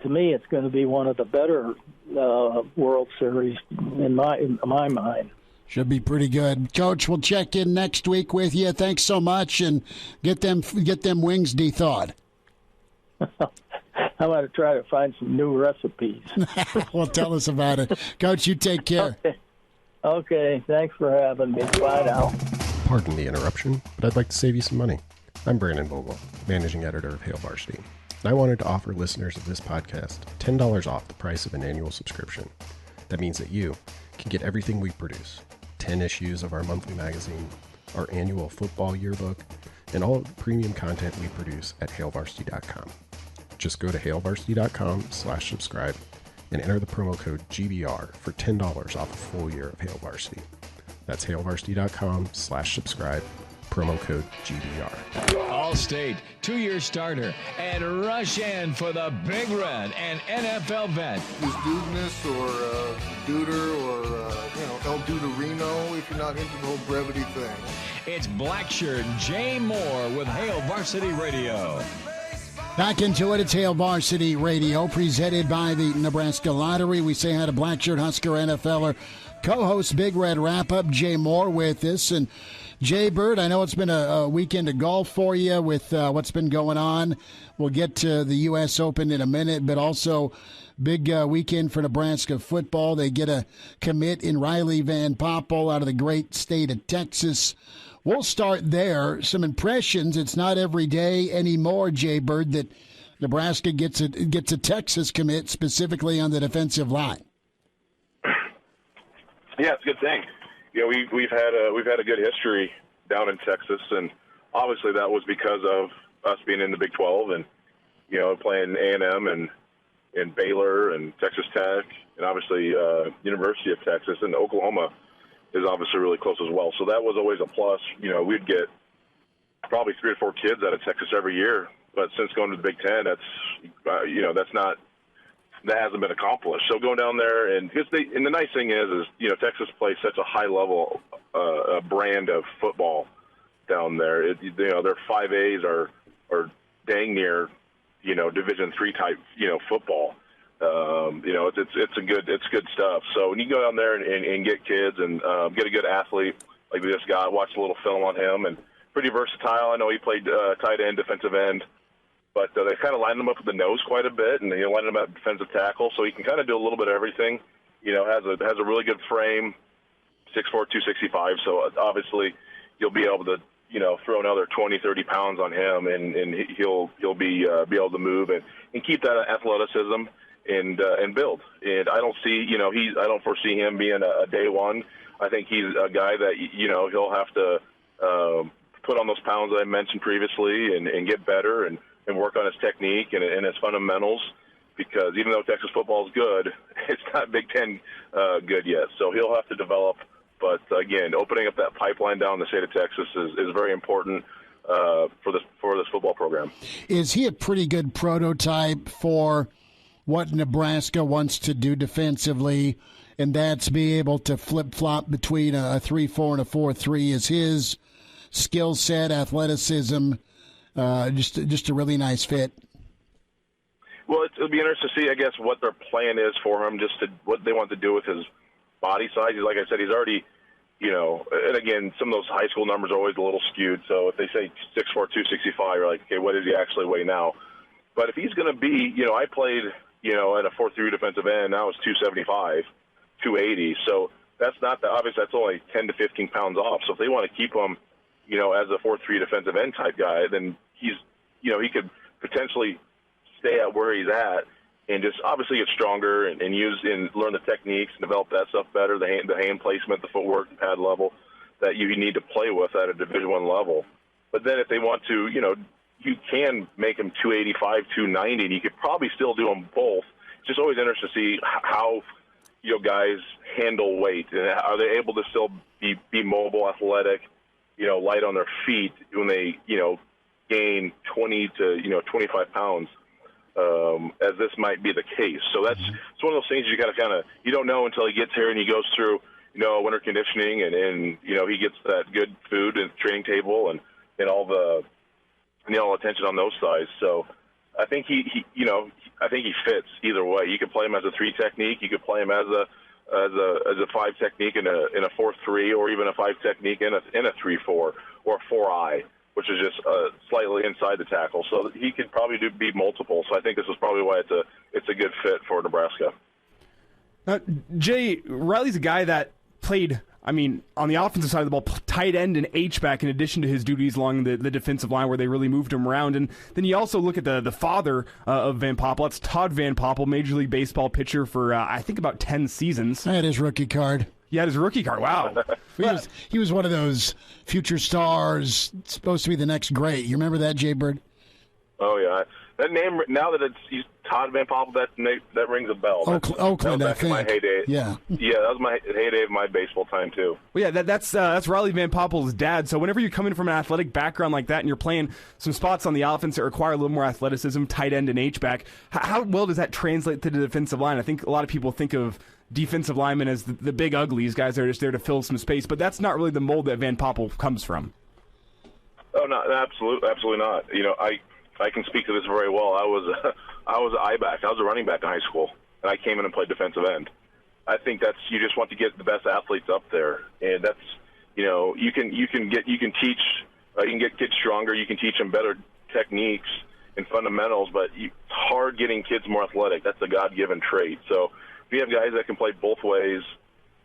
to me, it's going to be one of the better World Series in my mind. Should be pretty good. Coach, we'll check in next week with you. Thanks so much, and get them wings de-thawed. I'm going to try to find some new recipes. Well, tell us about it. Coach, you take care. Okay. Thanks for having me. Bye now. Pardon the interruption, but I'd like to save you some money. I'm Brandon Vogel, managing editor of Hail Varsity, and I wanted to offer listeners of this podcast $10 off the price of an annual subscription. That means that you can get everything we produce, 10 issues of our monthly magazine, our annual football yearbook, and all the premium content we produce at hailvarsity.com. Just go to hailvarsity.com/subscribe and enter the promo code GBR for $10 off a full year of Hail Varsity. That's hailvarsity.com/subscribe, promo code GBR. All-State, 2-year starter, and rush in for the Big Red and NFL vet. Is Dudeness or Duder or, El Duderino if you're not into the whole brevity thing. It's Blackshirt Jay Moore with Hail Varsity Radio. Back into it. It's Hail Varsity Radio, presented by the Nebraska Lottery. We say hi to Blackshirt Husker NFLer, co-host Big Red Wrap-Up, Jay Moore with us. And Jay Bird, I know it's been a weekend of golf for you with what's been going on. We'll get to the U.S. Open in a minute, but also big weekend for Nebraska football. They get a commit in Riley Van Poppel out of the great state of Texas. We'll start there. Some impressions. It's not every day anymore, Jay Bird, that Nebraska gets a Texas commit specifically on the defensive line. Yeah, it's a good thing. We've had a good history down in Texas, and obviously that was because of us being in the Big 12 and playing A&M and Baylor and Texas Tech, and obviously University of Texas, and Oklahoma is obviously really close as well. So that was always a plus. We'd get probably 3 or 4 kids out of Texas every year, but since going to the Big 10, that hasn't been accomplished. So going down there, and the nice thing is Texas plays such a high level brand of football down there. Their 5As are dang near Division III type football. It's good stuff. So when you go down there and get kids and get a good athlete like we just got, watch a little film on him, and pretty versatile. I know he played tight end, defensive end, but they kind of lined him up with the nose quite a bit, and lined him up defensive tackle, so he can kind of do a little bit of everything. Has a really good frame, 6'4", 265. So obviously you'll be able to throw another 20, 30 pounds on him, and he'll be able to move and keep that athleticism and build. And I don't see, I don't foresee him being a day one. I think he's a guy that, he'll have to put on those pounds that I mentioned previously and get better and work on his technique and his fundamentals, because even though Texas football is good, it's not Big Ten good yet. So he'll have to develop. But, again, opening up that pipeline down in the state of Texas is very important for this football program. Is he a pretty good prototype for what Nebraska wants to do defensively, and that's be able to flip-flop between a 3-4 and a 4-3? Is his skill set, athleticism, just a really nice fit? Well, it'll be interesting to see, I guess, what their plan is for him, what they want to do with his body size. Like I said, he's already, and again, some of those high school numbers are always a little skewed. So if they say 6'4", 265, you're like, okay, what does he actually weigh now? But if he's going to be, I played, at a 4-3 defensive end. Now it's 275, 280. So that's not obviously that's only 10 to 15 pounds off. So if they want to keep him, as a 4-3 defensive end type guy, then he's, he could potentially stay at where he's at and just obviously get stronger and use and learn the techniques and develop that stuff better, the hand placement, the footwork, the pad level that you need to play with at a Division I level. But then if they want to, you can make them 285, 290, and you could probably still do them both. It's just always interesting to see how guys handle weight, and are they able to still be mobile, athletic, light on their feet when they gain 20 to 25 pounds. As this might be the case. So it's one of those things you got to you don't know until he gets here and he goes through, winter conditioning and he gets that good food and training table and all the attention on those sides. So I think he fits either way. You could play him as a 3 technique. You could play him as a 5 technique in a 4-3, or even a 5 technique in a 3-4 or a 4-eye, which is just slightly inside the tackle. So he could probably be multiple. So I think this is probably why it's a good fit for Nebraska. Jay, Riley's a guy that played, on the offensive side of the ball, tight end and H-back in addition to his duties along the defensive line where they really moved him around. And then you also look at the father of Van Poppel. That's Todd Van Poppel, Major League Baseball pitcher for, I think, about 10 seasons. I had his rookie card. Yeah, his rookie card. Wow. He was one of those future stars, supposed to be the next great. You remember that, Jay Bird? Oh, yeah. That name, now that it's Todd Van Poppel, that rings a bell. Oakland, that was back in my heyday. Yeah. Yeah, that was my heyday of my baseball time, too. Well, yeah, that's Riley Van Poppel's dad. So whenever you come in from an athletic background like that and you're playing some spots on the offense that require a little more athleticism, tight end and H-back, how well does that translate to the defensive line? I think a lot of people think of defensive linemen as the big uglies, guys that are just there to fill some space, but that's not really the mold that Van Poppel comes from. Oh, no, absolutely not. I can speak to this very well. I was an I-back. I was a running back in high school, and I came in and played defensive end. I think you just want to get the best athletes up there, and that's you can teach get kids stronger. You can teach them better techniques and fundamentals, but it's hard getting kids more athletic. That's a God-given trait. So if you have guys that can play both ways,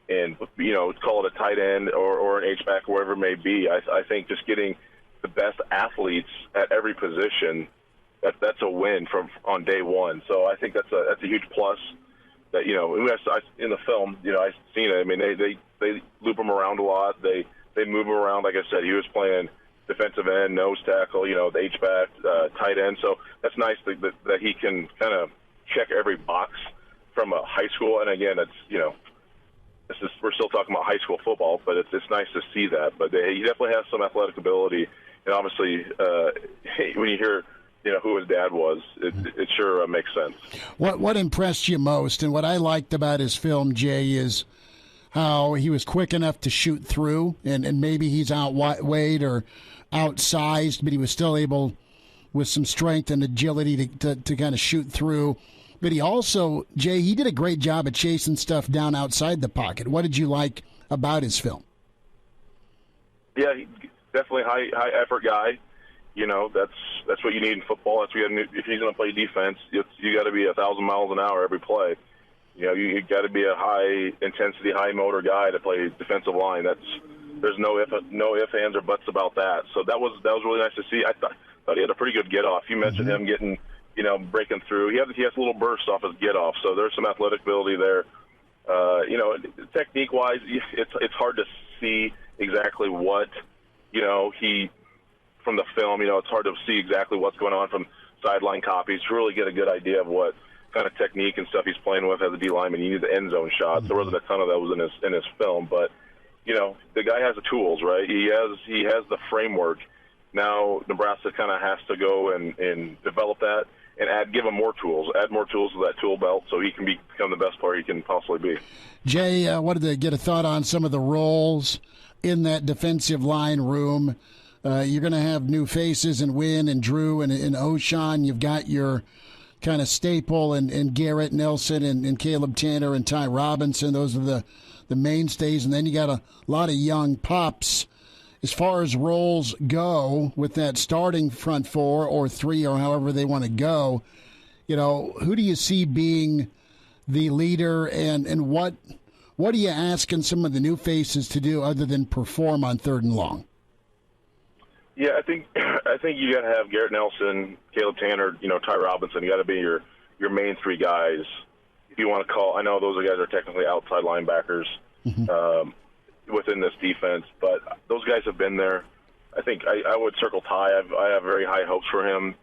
and call it a tight end or an H-back, wherever it may be, I think just getting the best athletes at every position, that's a win on day one. So I think that's a huge plus. That in the film, I've seen it. They loop him around a lot. They move him around. Like I said, he was playing defensive end, nose tackle, the H-back, tight end. So that's nice that he can kind of check every box from a high school. And again, we're still talking about high school football, but it's nice to see that. But he definitely has some athletic ability. And obviously, when you hear, who his dad was, it sure makes sense. What impressed you most, and what I liked about his film, Jay, is how he was quick enough to shoot through, and maybe he's outweighed or outsized, but he was still able, with some strength and agility, to kind of shoot through. But he also, Jay, he did a great job of chasing stuff down outside the pocket. What did you like about his film? Yeah, definitely high effort guy. That's what you need in football. That's what if he's going to play defense, you got to be 1,000 miles an hour every play. You got to be a high intensity, high motor guy to play defensive line. there's no ifs, ands, or buts about that. So that was really nice to see. I thought he had a pretty good get off. You mentioned him getting, breaking through. He has a little burst off his get off, so there's some athletic ability there. Technique wise, it's hard to see exactly what he from the film. It's hard to see exactly what's going on from sideline copies to really get a good idea of what kind of technique and stuff he's playing with as a D lineman. You need the end zone shots. There wasn't a ton of those in his film, but the guy has the tools, right? He has the framework. Now Nebraska kind of has to go and develop that and give him more tools, add more tools to that tool belt so he can become the best player he can possibly be. Jay, I wanted to get a thought on some of the roles in that defensive line room. You're going to have new faces in Wynn and Drew and O'Shawn. You've got your kind of staple and Garrett Nelson and Caleb Tanner and Ty Robinson. Those are the mainstays. And then you got a lot of young pups. As far as roles go with that starting front four or three or however they want to go, who do you see being the leader and what are you asking some of the new faces to do other than perform on 3rd and long? Yeah, I think you got to have Garrett Nelson, Caleb Tanner, Ty Robinson. You got to be your main three guys. If you want to call, I know those guys are technically outside linebackers within this defense, but those guys have been there. I think I would circle Ty. I have very high hopes for him.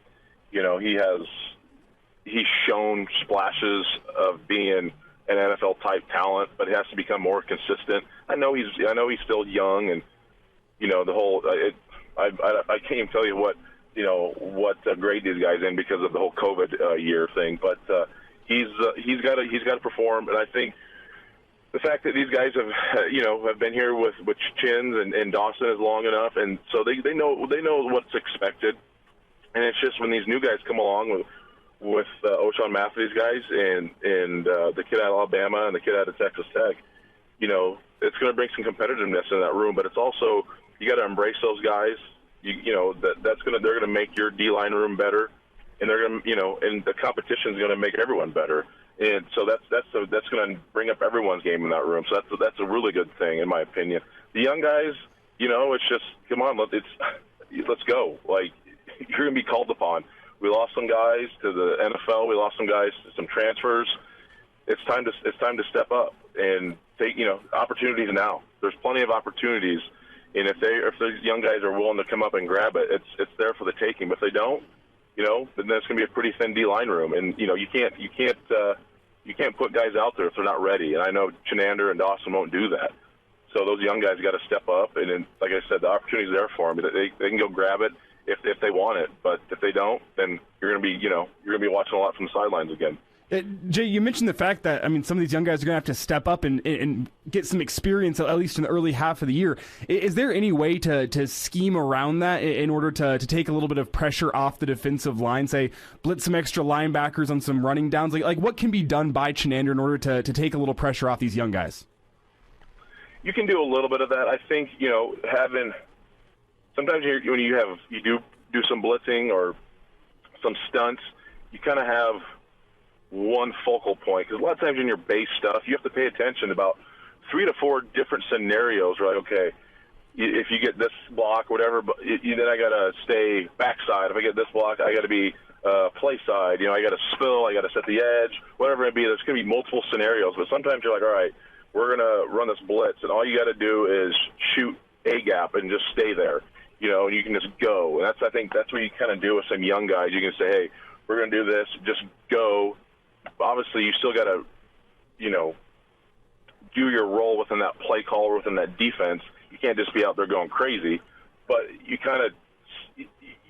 He's shown splashes of being an NFL type talent, but he has to become more consistent. I know he's still young, and the whole. I can't even tell you what grade these guys in because of the whole COVID year thing. But he's got to perform, and I think the fact that these guys have been here with Chins and Dawson is long enough, and so they know what's expected. And it's just when these new guys come along with O'Shawn Matthews guys and the kid out of Alabama and the kid out of Texas Tech, it's going to bring some competitiveness in that room. But it's also you got to embrace those guys. They're going to make your D-line room better, and they're going to and the competition is going to make everyone better. And so that's going to bring up everyone's game in that room. So that's a really good thing in my opinion. The young guys, it's just come on, let's go. Like you're going to be called upon. We lost some guys to the NFL. We lost some guys to some transfers. It's time to step up and take opportunities now. There's plenty of opportunities. And if those young guys are willing to come up and grab it, it's there for the taking. But if they don't, then that's going to be a pretty thin D line room. And you can't put guys out there if they're not ready. And I know Chenander and Dawson won't do that. So those young guys got to step up. And then, like I said, the opportunity's there for them. They can go grab it if they want it. But if they don't, then you're going to be watching a lot from the sidelines again. Jay, you mentioned the fact that, some of these young guys are going to have to step up and get some experience, at least in the early half of the year. Is there any way to scheme around that in order to take a little bit of pressure off the defensive line, say blitz some extra linebackers on some running downs? Like what can be done by Chenander in order to take a little pressure off these young guys? You can do a little bit of that. I think, having – sometimes when you do some blitzing or some stunts, you kind of have – one focal point, because a lot of times in your base stuff you have to pay attention about 3 to 4 different scenarios. Right? Okay, if you get this block, whatever, but then I got to stay backside. If I get this block, I got to be play side. I got to spill. I got to set the edge. Whatever it be, there's going to be multiple scenarios. But sometimes you're like, all right, we're going to run this blitz, and all you got to do is shoot a gap and just stay there. And you can just go. And I think that's what you kind of do with some young guys. You can say, hey, we're going to do this. Just go. Obviously, you still got to, do your role within that play call or within that defense. You can't just be out there going crazy. But you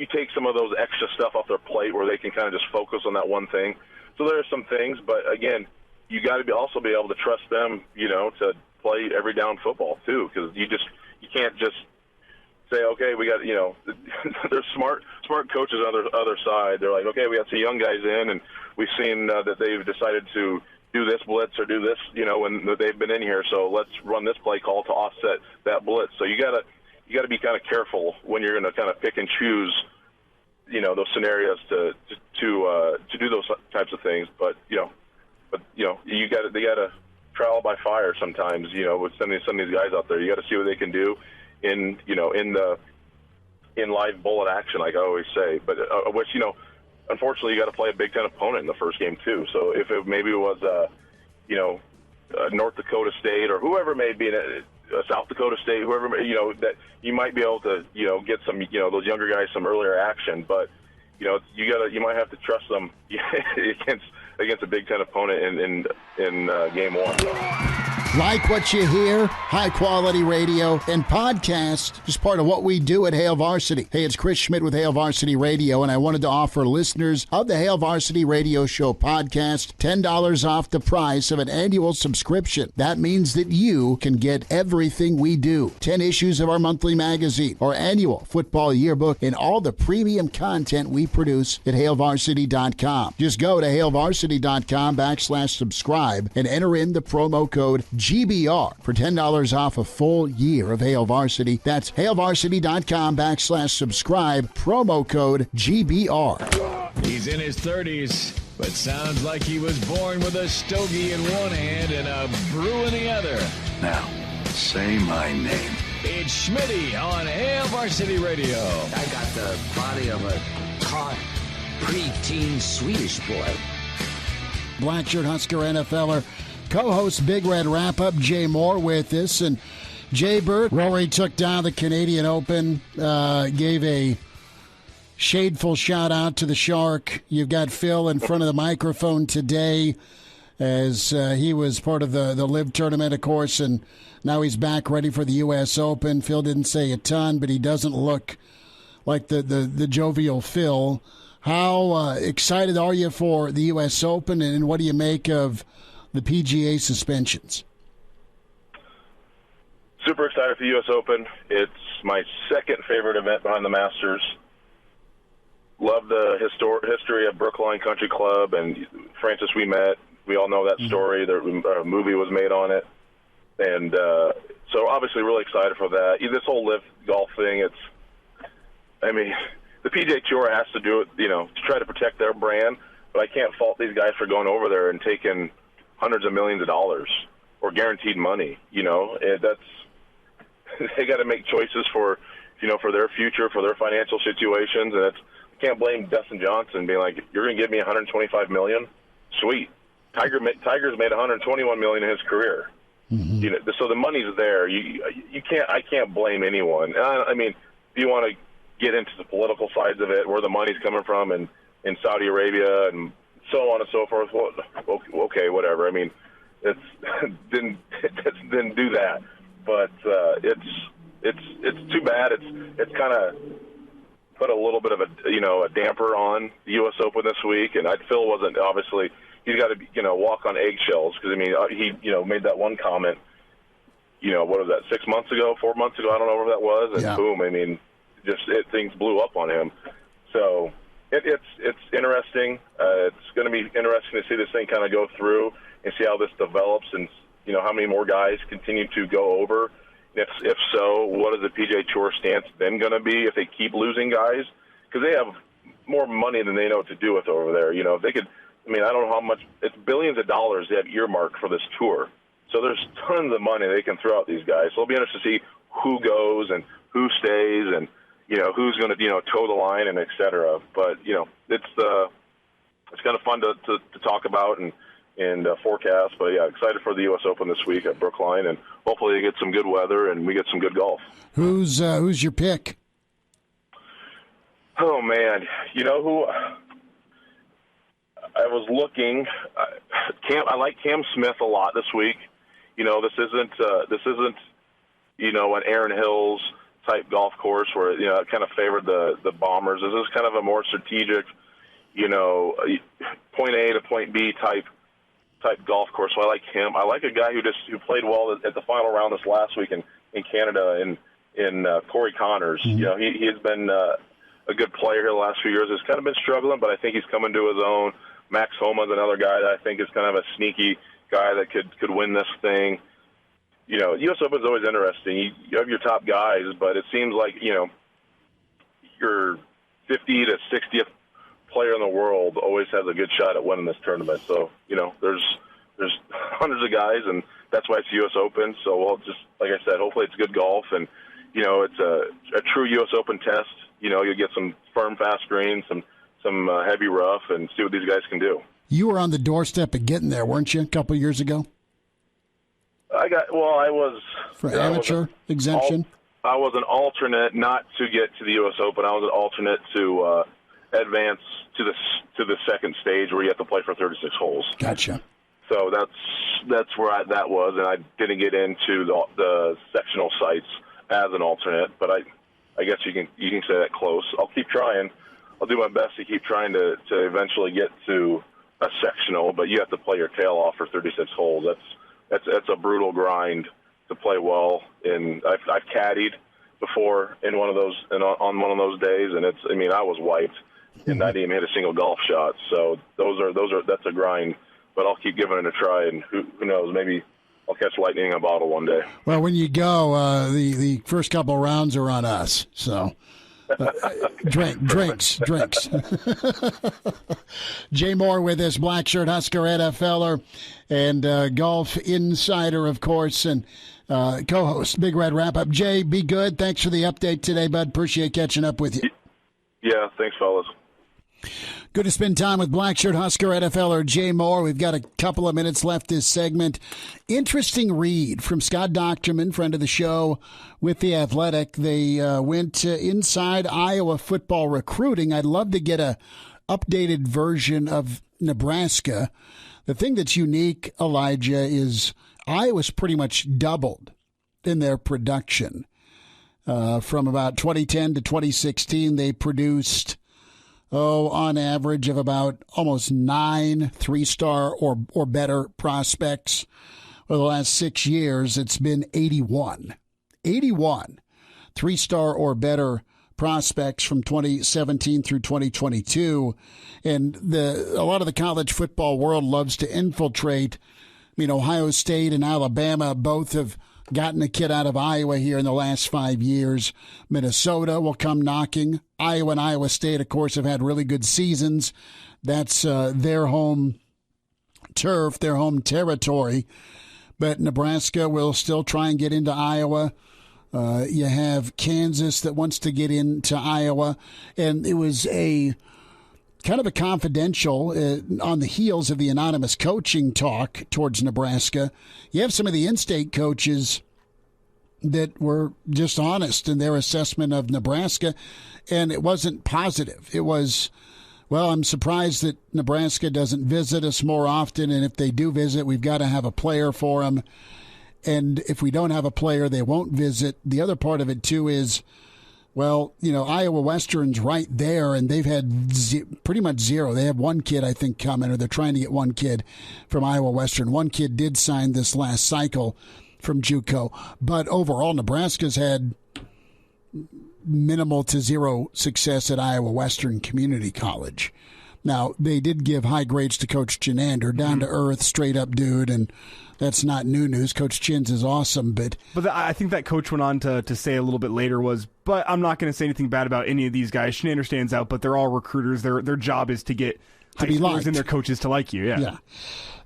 take some of those extra stuff off their plate where they can kind of just focus on that one thing. So there are some things, but again, you got to also be able to trust them, to play every down football too, because you can't just say, okay, we got, there's smart coaches on the other side. They're like, okay, we got some young guys in, and we've seen that they've decided to do this blitz or do this, when they've been in here. So let's run this play call to offset that blitz. So you got to be kind of careful when you're going to kind of pick and choose, those scenarios to do those types of things. But they got to trial by fire sometimes, with sending some of these guys out there. You got to see what they can do in live bullet action, like I always say. But which, unfortunately, you got to play a Big Ten opponent in the first game too. So if it maybe was, North Dakota State or whoever it may be, South Dakota State, whoever, that you might be able to, get some, those younger guys some earlier action. But, you might have to trust them against a Big Ten opponent in game one. Like what you hear, high-quality radio and podcast is part of what we do at Hail Varsity. Hey, it's Chris Schmidt with Hail Varsity Radio, and I wanted to offer listeners of the Hail Varsity Radio Show podcast $10 off the price of an annual subscription. That means that you can get everything we do. 10 issues of our monthly magazine, our annual football yearbook, and all the premium content we produce at HailVarsity.com. Just go to HailVarsity.com/subscribe and enter in the promo code GBR for $10 off a full year of Hail Varsity. That's HailVarsity.com/subscribe, promo code GBR. He's in his 30s, but sounds like he was born with a stogie in one hand and a brew in the other. Now, say my name. It's Schmitty on Hail Varsity Radio. I got the body of a taut, preteen Swedish boy. Blackshirt Husker NFLer, co-host Big Red Wrap-Up, Jay Moore with us. And Jay Bird, Rory took down the Canadian Open, gave a shadeful shout-out to the Shark. You've got Phil in front of the microphone today as he was part of the LIV tournament, of course, and now he's back ready for the U.S. Open. Phil didn't say a ton, but he doesn't look like the jovial Phil. How excited are you for the U.S. Open, and what do you make of the PGA suspensions? Super excited for the U.S. Open. It's my second favorite event behind the Masters. Love the history of Brookline Country Club and Francis We Met. We all know that story. A movie was made on it. And so obviously really excited for that. This whole LIV golf thing, the PGA Tour has to do it, to try to protect their brand, but I can't fault these guys for going over there and taking hundreds of millions of dollars or guaranteed money. They got to make choices for their future, for their financial situations, and I can't blame Dustin Johnson being like, "You're going to give me $125 million? Sweet." Tiger's made $121 million in his career. Mm-hmm. So the money's there. I can't blame anyone. If you want to get into the political sides of it, where the money's coming from, and in Saudi Arabia and so on and so forth, well, okay, whatever. Didn't do that, but it's too bad. It's kind of put a little bit of a damper on the U.S. Open this week, and Phil wasn't obviously. He's got to walk on eggshells because he made that one comment. What was that? 6 months ago, 4 months ago? I don't know where that was, and boom! Things blew up on him. So it's interesting. It's going to be interesting to see this thing kind of go through and see how this develops, and how many more guys continue to go over. If so, what is the PGA Tour stance then going to be if they keep losing guys? Because they have more money than they know what to do with over there. If they could. I don't know how much. It's billions of dollars they have earmarked for this tour. So there's tons of money they can throw at these guys. So it'll be interesting to see who goes and who stays and, who's going to, toe the line and et cetera. But, it's kind of fun to talk about and forecast. But, yeah, excited for the U.S. Open this week at Brookline. And hopefully they get some good weather and we get some good golf. Who's your pick? Oh, man. You know who – I was looking. I like Cam Smith a lot this week. This isn't an Aaron Hills type golf course where it kind of favored the Bombers. This is kind of a more strategic, point A to point B type golf course. So I like him. I like a guy who played well at the final round this last week in Canada in Cory Connors. Mm-hmm. He has been a good player here the last few years. Has kind of been struggling, but I think he's coming to his own. Max Homa's another guy that I think is kind of a sneaky guy that could win this thing. U.S. Open's always interesting. You have your top guys, but it seems like, your 50 to 60th player in the world always has a good shot at winning this tournament. So, there's there's hundreds of guys, and that's why it's U.S. Open. So we'll just, like I said, hopefully it's good golf, and it's a true U.S. Open test. You'll get some firm, fast greens, some heavy rough, and see what these guys can do. You were on the doorstep of getting there, weren't you, a couple of years ago? I was for amateur exemption. I was an alternate, not to get to the U.S. Open. I was an alternate to advance to the second stage where you have to play for 36 holes. Gotcha. So that's where that was, and I didn't get into the sectional sites as an alternate, but I guess you can say that close. I'll keep trying. I'll do my best to keep trying to eventually get to a sectional, but you have to play your tail off for 36 holes. That's a brutal grind to play well. And I've caddied before on one of those days, and I was wiped, and I didn't even hit a single golf shot. So that's a grind. But I'll keep giving it a try, and who knows, maybe I'll catch lightning in a bottle one day. Well, when you go, the first couple of rounds are on us. So drinks. Jay Moore with us, black shirt Husker NFLer and golf insider, of course, and co-host Big Red Wrap-Up. Jay, be good. Thanks for the update today, bud. Appreciate catching up with you. Yeah, thanks, fellas. Good to spend time with black shirt Husker NFLer Jay Moore. We've got a couple of minutes left this segment. Interesting read from Scott Docterman, friend of the show with The Athletic. They went inside Iowa football recruiting. I'd love to get a updated version of Nebraska. The thing that's unique, Elijah, is Iowa's pretty much doubled in their production. From about 2010 to 2016, they produced on average of about almost 9 3-star or better prospects. For the last 6 years, it's been 81 3-star or better prospects from 2017 through 2022. And a lot of the college football world loves to infiltrate. Ohio State and Alabama both have gotten a kid out of Iowa here in the last 5 years. Minnesota will come knocking. Iowa and Iowa State, of course, have had really good seasons. That's their home turf, their home territory. But Nebraska will still try and get into Iowa. You have Kansas that wants to get into Iowa. And it was a kind of a confidential on the heels of the anonymous coaching talk towards Nebraska. You have some of the in-state coaches that were just honest in their assessment of Nebraska, and it wasn't positive. It was, well, I'm surprised that Nebraska doesn't visit us more often, and if they do visit, we've got to have a player for them. And if we don't have a player, they won't visit. The other part of it, too, is, well, Iowa Western's right there, and they've had pretty much zero. They have one kid, I think, coming, or they're trying to get one kid from Iowa Western. One kid did sign this last cycle from JUCO. But overall, Nebraska's had minimal to zero success at Iowa Western Community College. Now, they did give high grades to Coach Chinander, down to earth, straight up dude, and that's not new news. Coach Chins is awesome, but I think that coach went on to say a little bit later but I'm not going to say anything bad about any of these guys. Chinander stands out, but they're all recruiters. Their job is to get high schoolers and their coaches to like you. Yeah.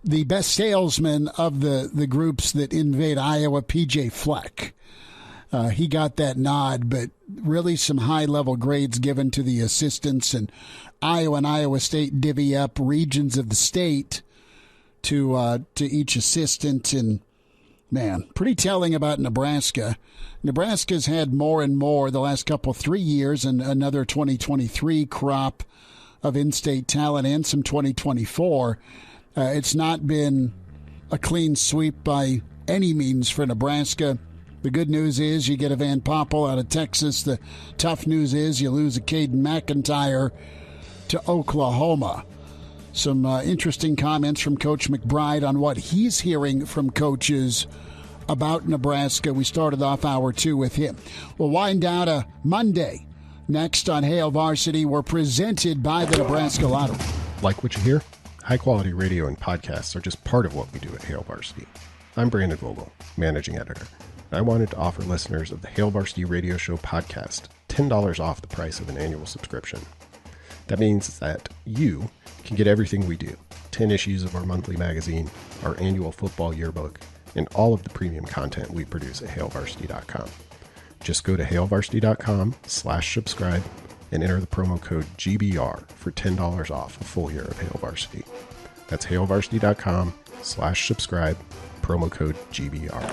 The best salesman of the groups that invade Iowa, PJ Fleck. He got that nod, but really some high-level grades given to the assistants, and Iowa State divvy up regions of the state to each assistant. And, man, pretty telling about Nebraska. Nebraska's had more and more the last 3 years, and another 2023 crop of in-state talent and some 2024. It's not been a clean sweep by any means for Nebraska. The good news is you get a Van Poppel out of Texas. The tough news is you lose a Kade Mcintyre to Oklahoma. Some interesting comments from Coach McBride on what he's hearing from coaches about Nebraska. We started off hour 2 with him. We'll wind down a Monday. Next on Hail Varsity, we're presented by the Nebraska Lottery. Like what you hear? High-quality radio and podcasts are just part of what we do at Hail Varsity. I'm Brandon Vogel, managing editor. I wanted to offer listeners of the Hail Varsity Radio Show podcast $10 off the price of an annual subscription. That means that you can get everything we do, 10 issues of our monthly magazine, our annual football yearbook, and all of the premium content we produce at HailVarsity.com. Just go to HailVarsity.com/subscribe and enter the promo code GBR for $10 off a full year of Hail Varsity. That's HailVarsity.com/subscribe, promo code GBR.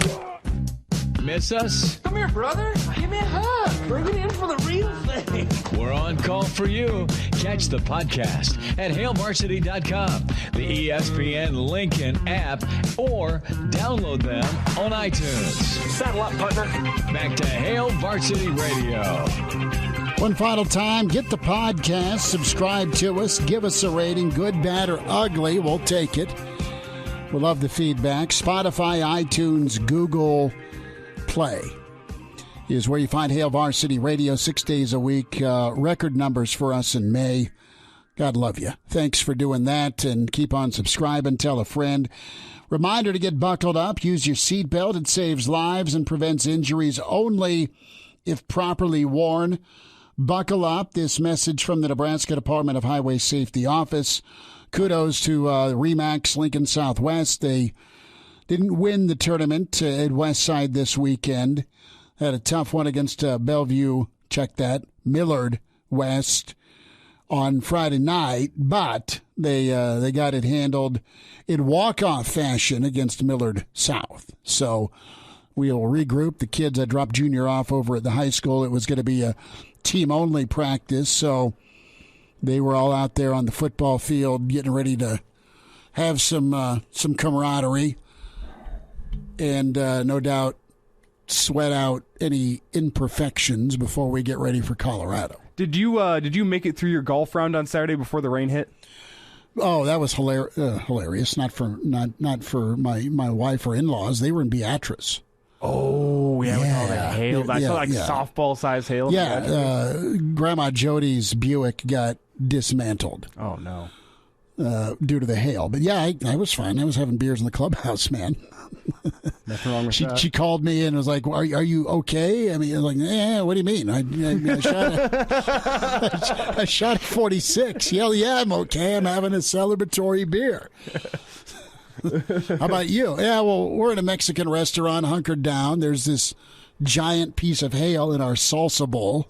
Miss us? Come here, brother. Give me a hug. Bring it in for the real thing. We're on call for you. Catch the podcast at HailVarsity.com, the ESPN Lincoln app, or download them on iTunes. Saddle up, partner. Back to Hail Varsity Radio. One final time, get the podcast, subscribe to us, give us a rating, good, bad, or ugly. We'll take it. We'll love the feedback. Spotify, iTunes, Google Play is where you find Hail Varsity Radio 6 days a week. Record numbers for us in May. God love you. Thanks for doing that, and keep on subscribing. Tell a friend. Reminder to get buckled up. Use your seatbelt. It saves lives and prevents injuries only if properly worn. Buckle up. This message from the Nebraska Department of Highway Safety Office. Kudos to RE/MAX Lincoln Southwest. They didn't win the tournament at Westside this weekend. Had a tough one against Bellevue, check that, Millard West on Friday night, but they got it handled in walk-off fashion against Millard South. So we'll regroup. The kids, I dropped Junior off over at the high school. It was going to be a team-only practice, so they were all out there on the football field getting ready to have some camaraderie. And no doubt sweat out any imperfections before we get ready for Colorado. Did you make it through your golf round on Saturday before the rain hit? Oh, that was hilarious. Not for my wife or in-laws. They were in Beatrice. Oh, yeah, with all that hail. I saw softball-sized hail. Yeah, Grandma Jody's Buick got dismantled. Oh, no. Due to the hail. But yeah, I was fine. I was having beers in the clubhouse, man. Nothing wrong with that. She called me and was like, are you okay? I mean, I was like, what do you mean? I shot at 46. Yeah, I'm okay. I'm having a celebratory beer. How about you? Yeah, well, we're in a Mexican restaurant, hunkered down. There's this giant piece of hail in our salsa bowl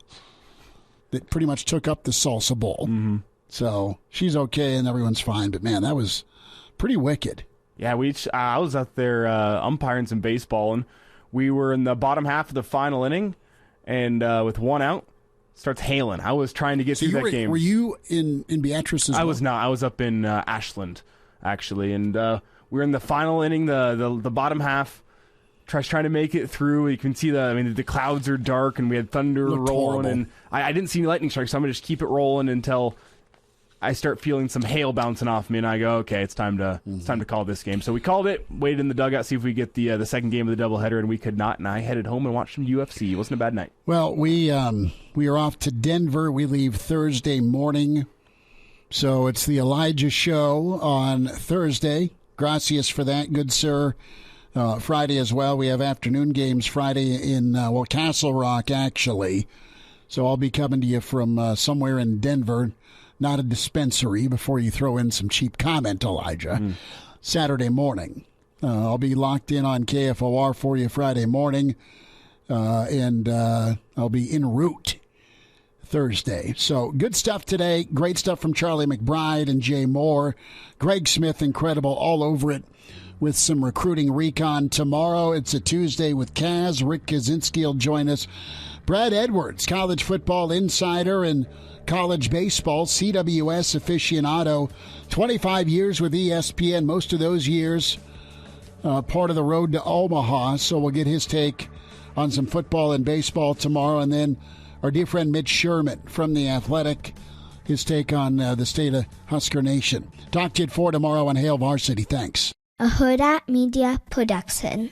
that pretty much took up the salsa bowl. Mm-hmm. So she's okay and everyone's fine. But, man, that was pretty wicked. Yeah, I was out there umpiring some baseball, and we were in the bottom half of the final inning, and with one out, starts hailing. I was trying to get through that game. Were you in Beatrice as well? I was not. I was up in Ashland, actually, and we were in the final inning, the bottom half, trying to make it through. You can see the clouds are dark, and we had thunder rolling, and I didn't see any lightning strikes, so I'm going to just keep it rolling until I start feeling some hail bouncing off me, and I go, okay, it's time to call this game. So we called it, waited in the dugout, see if we get the second game of the doubleheader, and we could not. And I headed home and watched some UFC. It wasn't a bad night. Well, we are off to Denver. We leave Thursday morning, so it's the Elijah Show on Thursday. Gracias for that, good sir. Friday as well. We have afternoon games Friday in Castle Rock, actually. So I'll be coming to you from somewhere in Denver. Not a dispensary, before you throw in some cheap comment, Elijah. Saturday morning. I'll be locked in on KFOR for you Friday morning, and I'll be en route Thursday. So good stuff today. Great stuff from Charlie McBride and Jay Moore. Greg Smith, incredible, all over it with some recruiting recon. Tomorrow, it's a Tuesday with Kaz. Rick Kaczynski will join us. Brad Edwards, college football insider and college baseball, CWS aficionado, 25 years with ESPN, most of those years part of the road to Omaha, so we'll get his take on some football and baseball tomorrow, and then our dear friend Mitch Sherman from The Athletic, his take on the state of Husker Nation. Talk to you at 4 tomorrow on Hail Varsity. Thanks. A Hurrdat Media Production.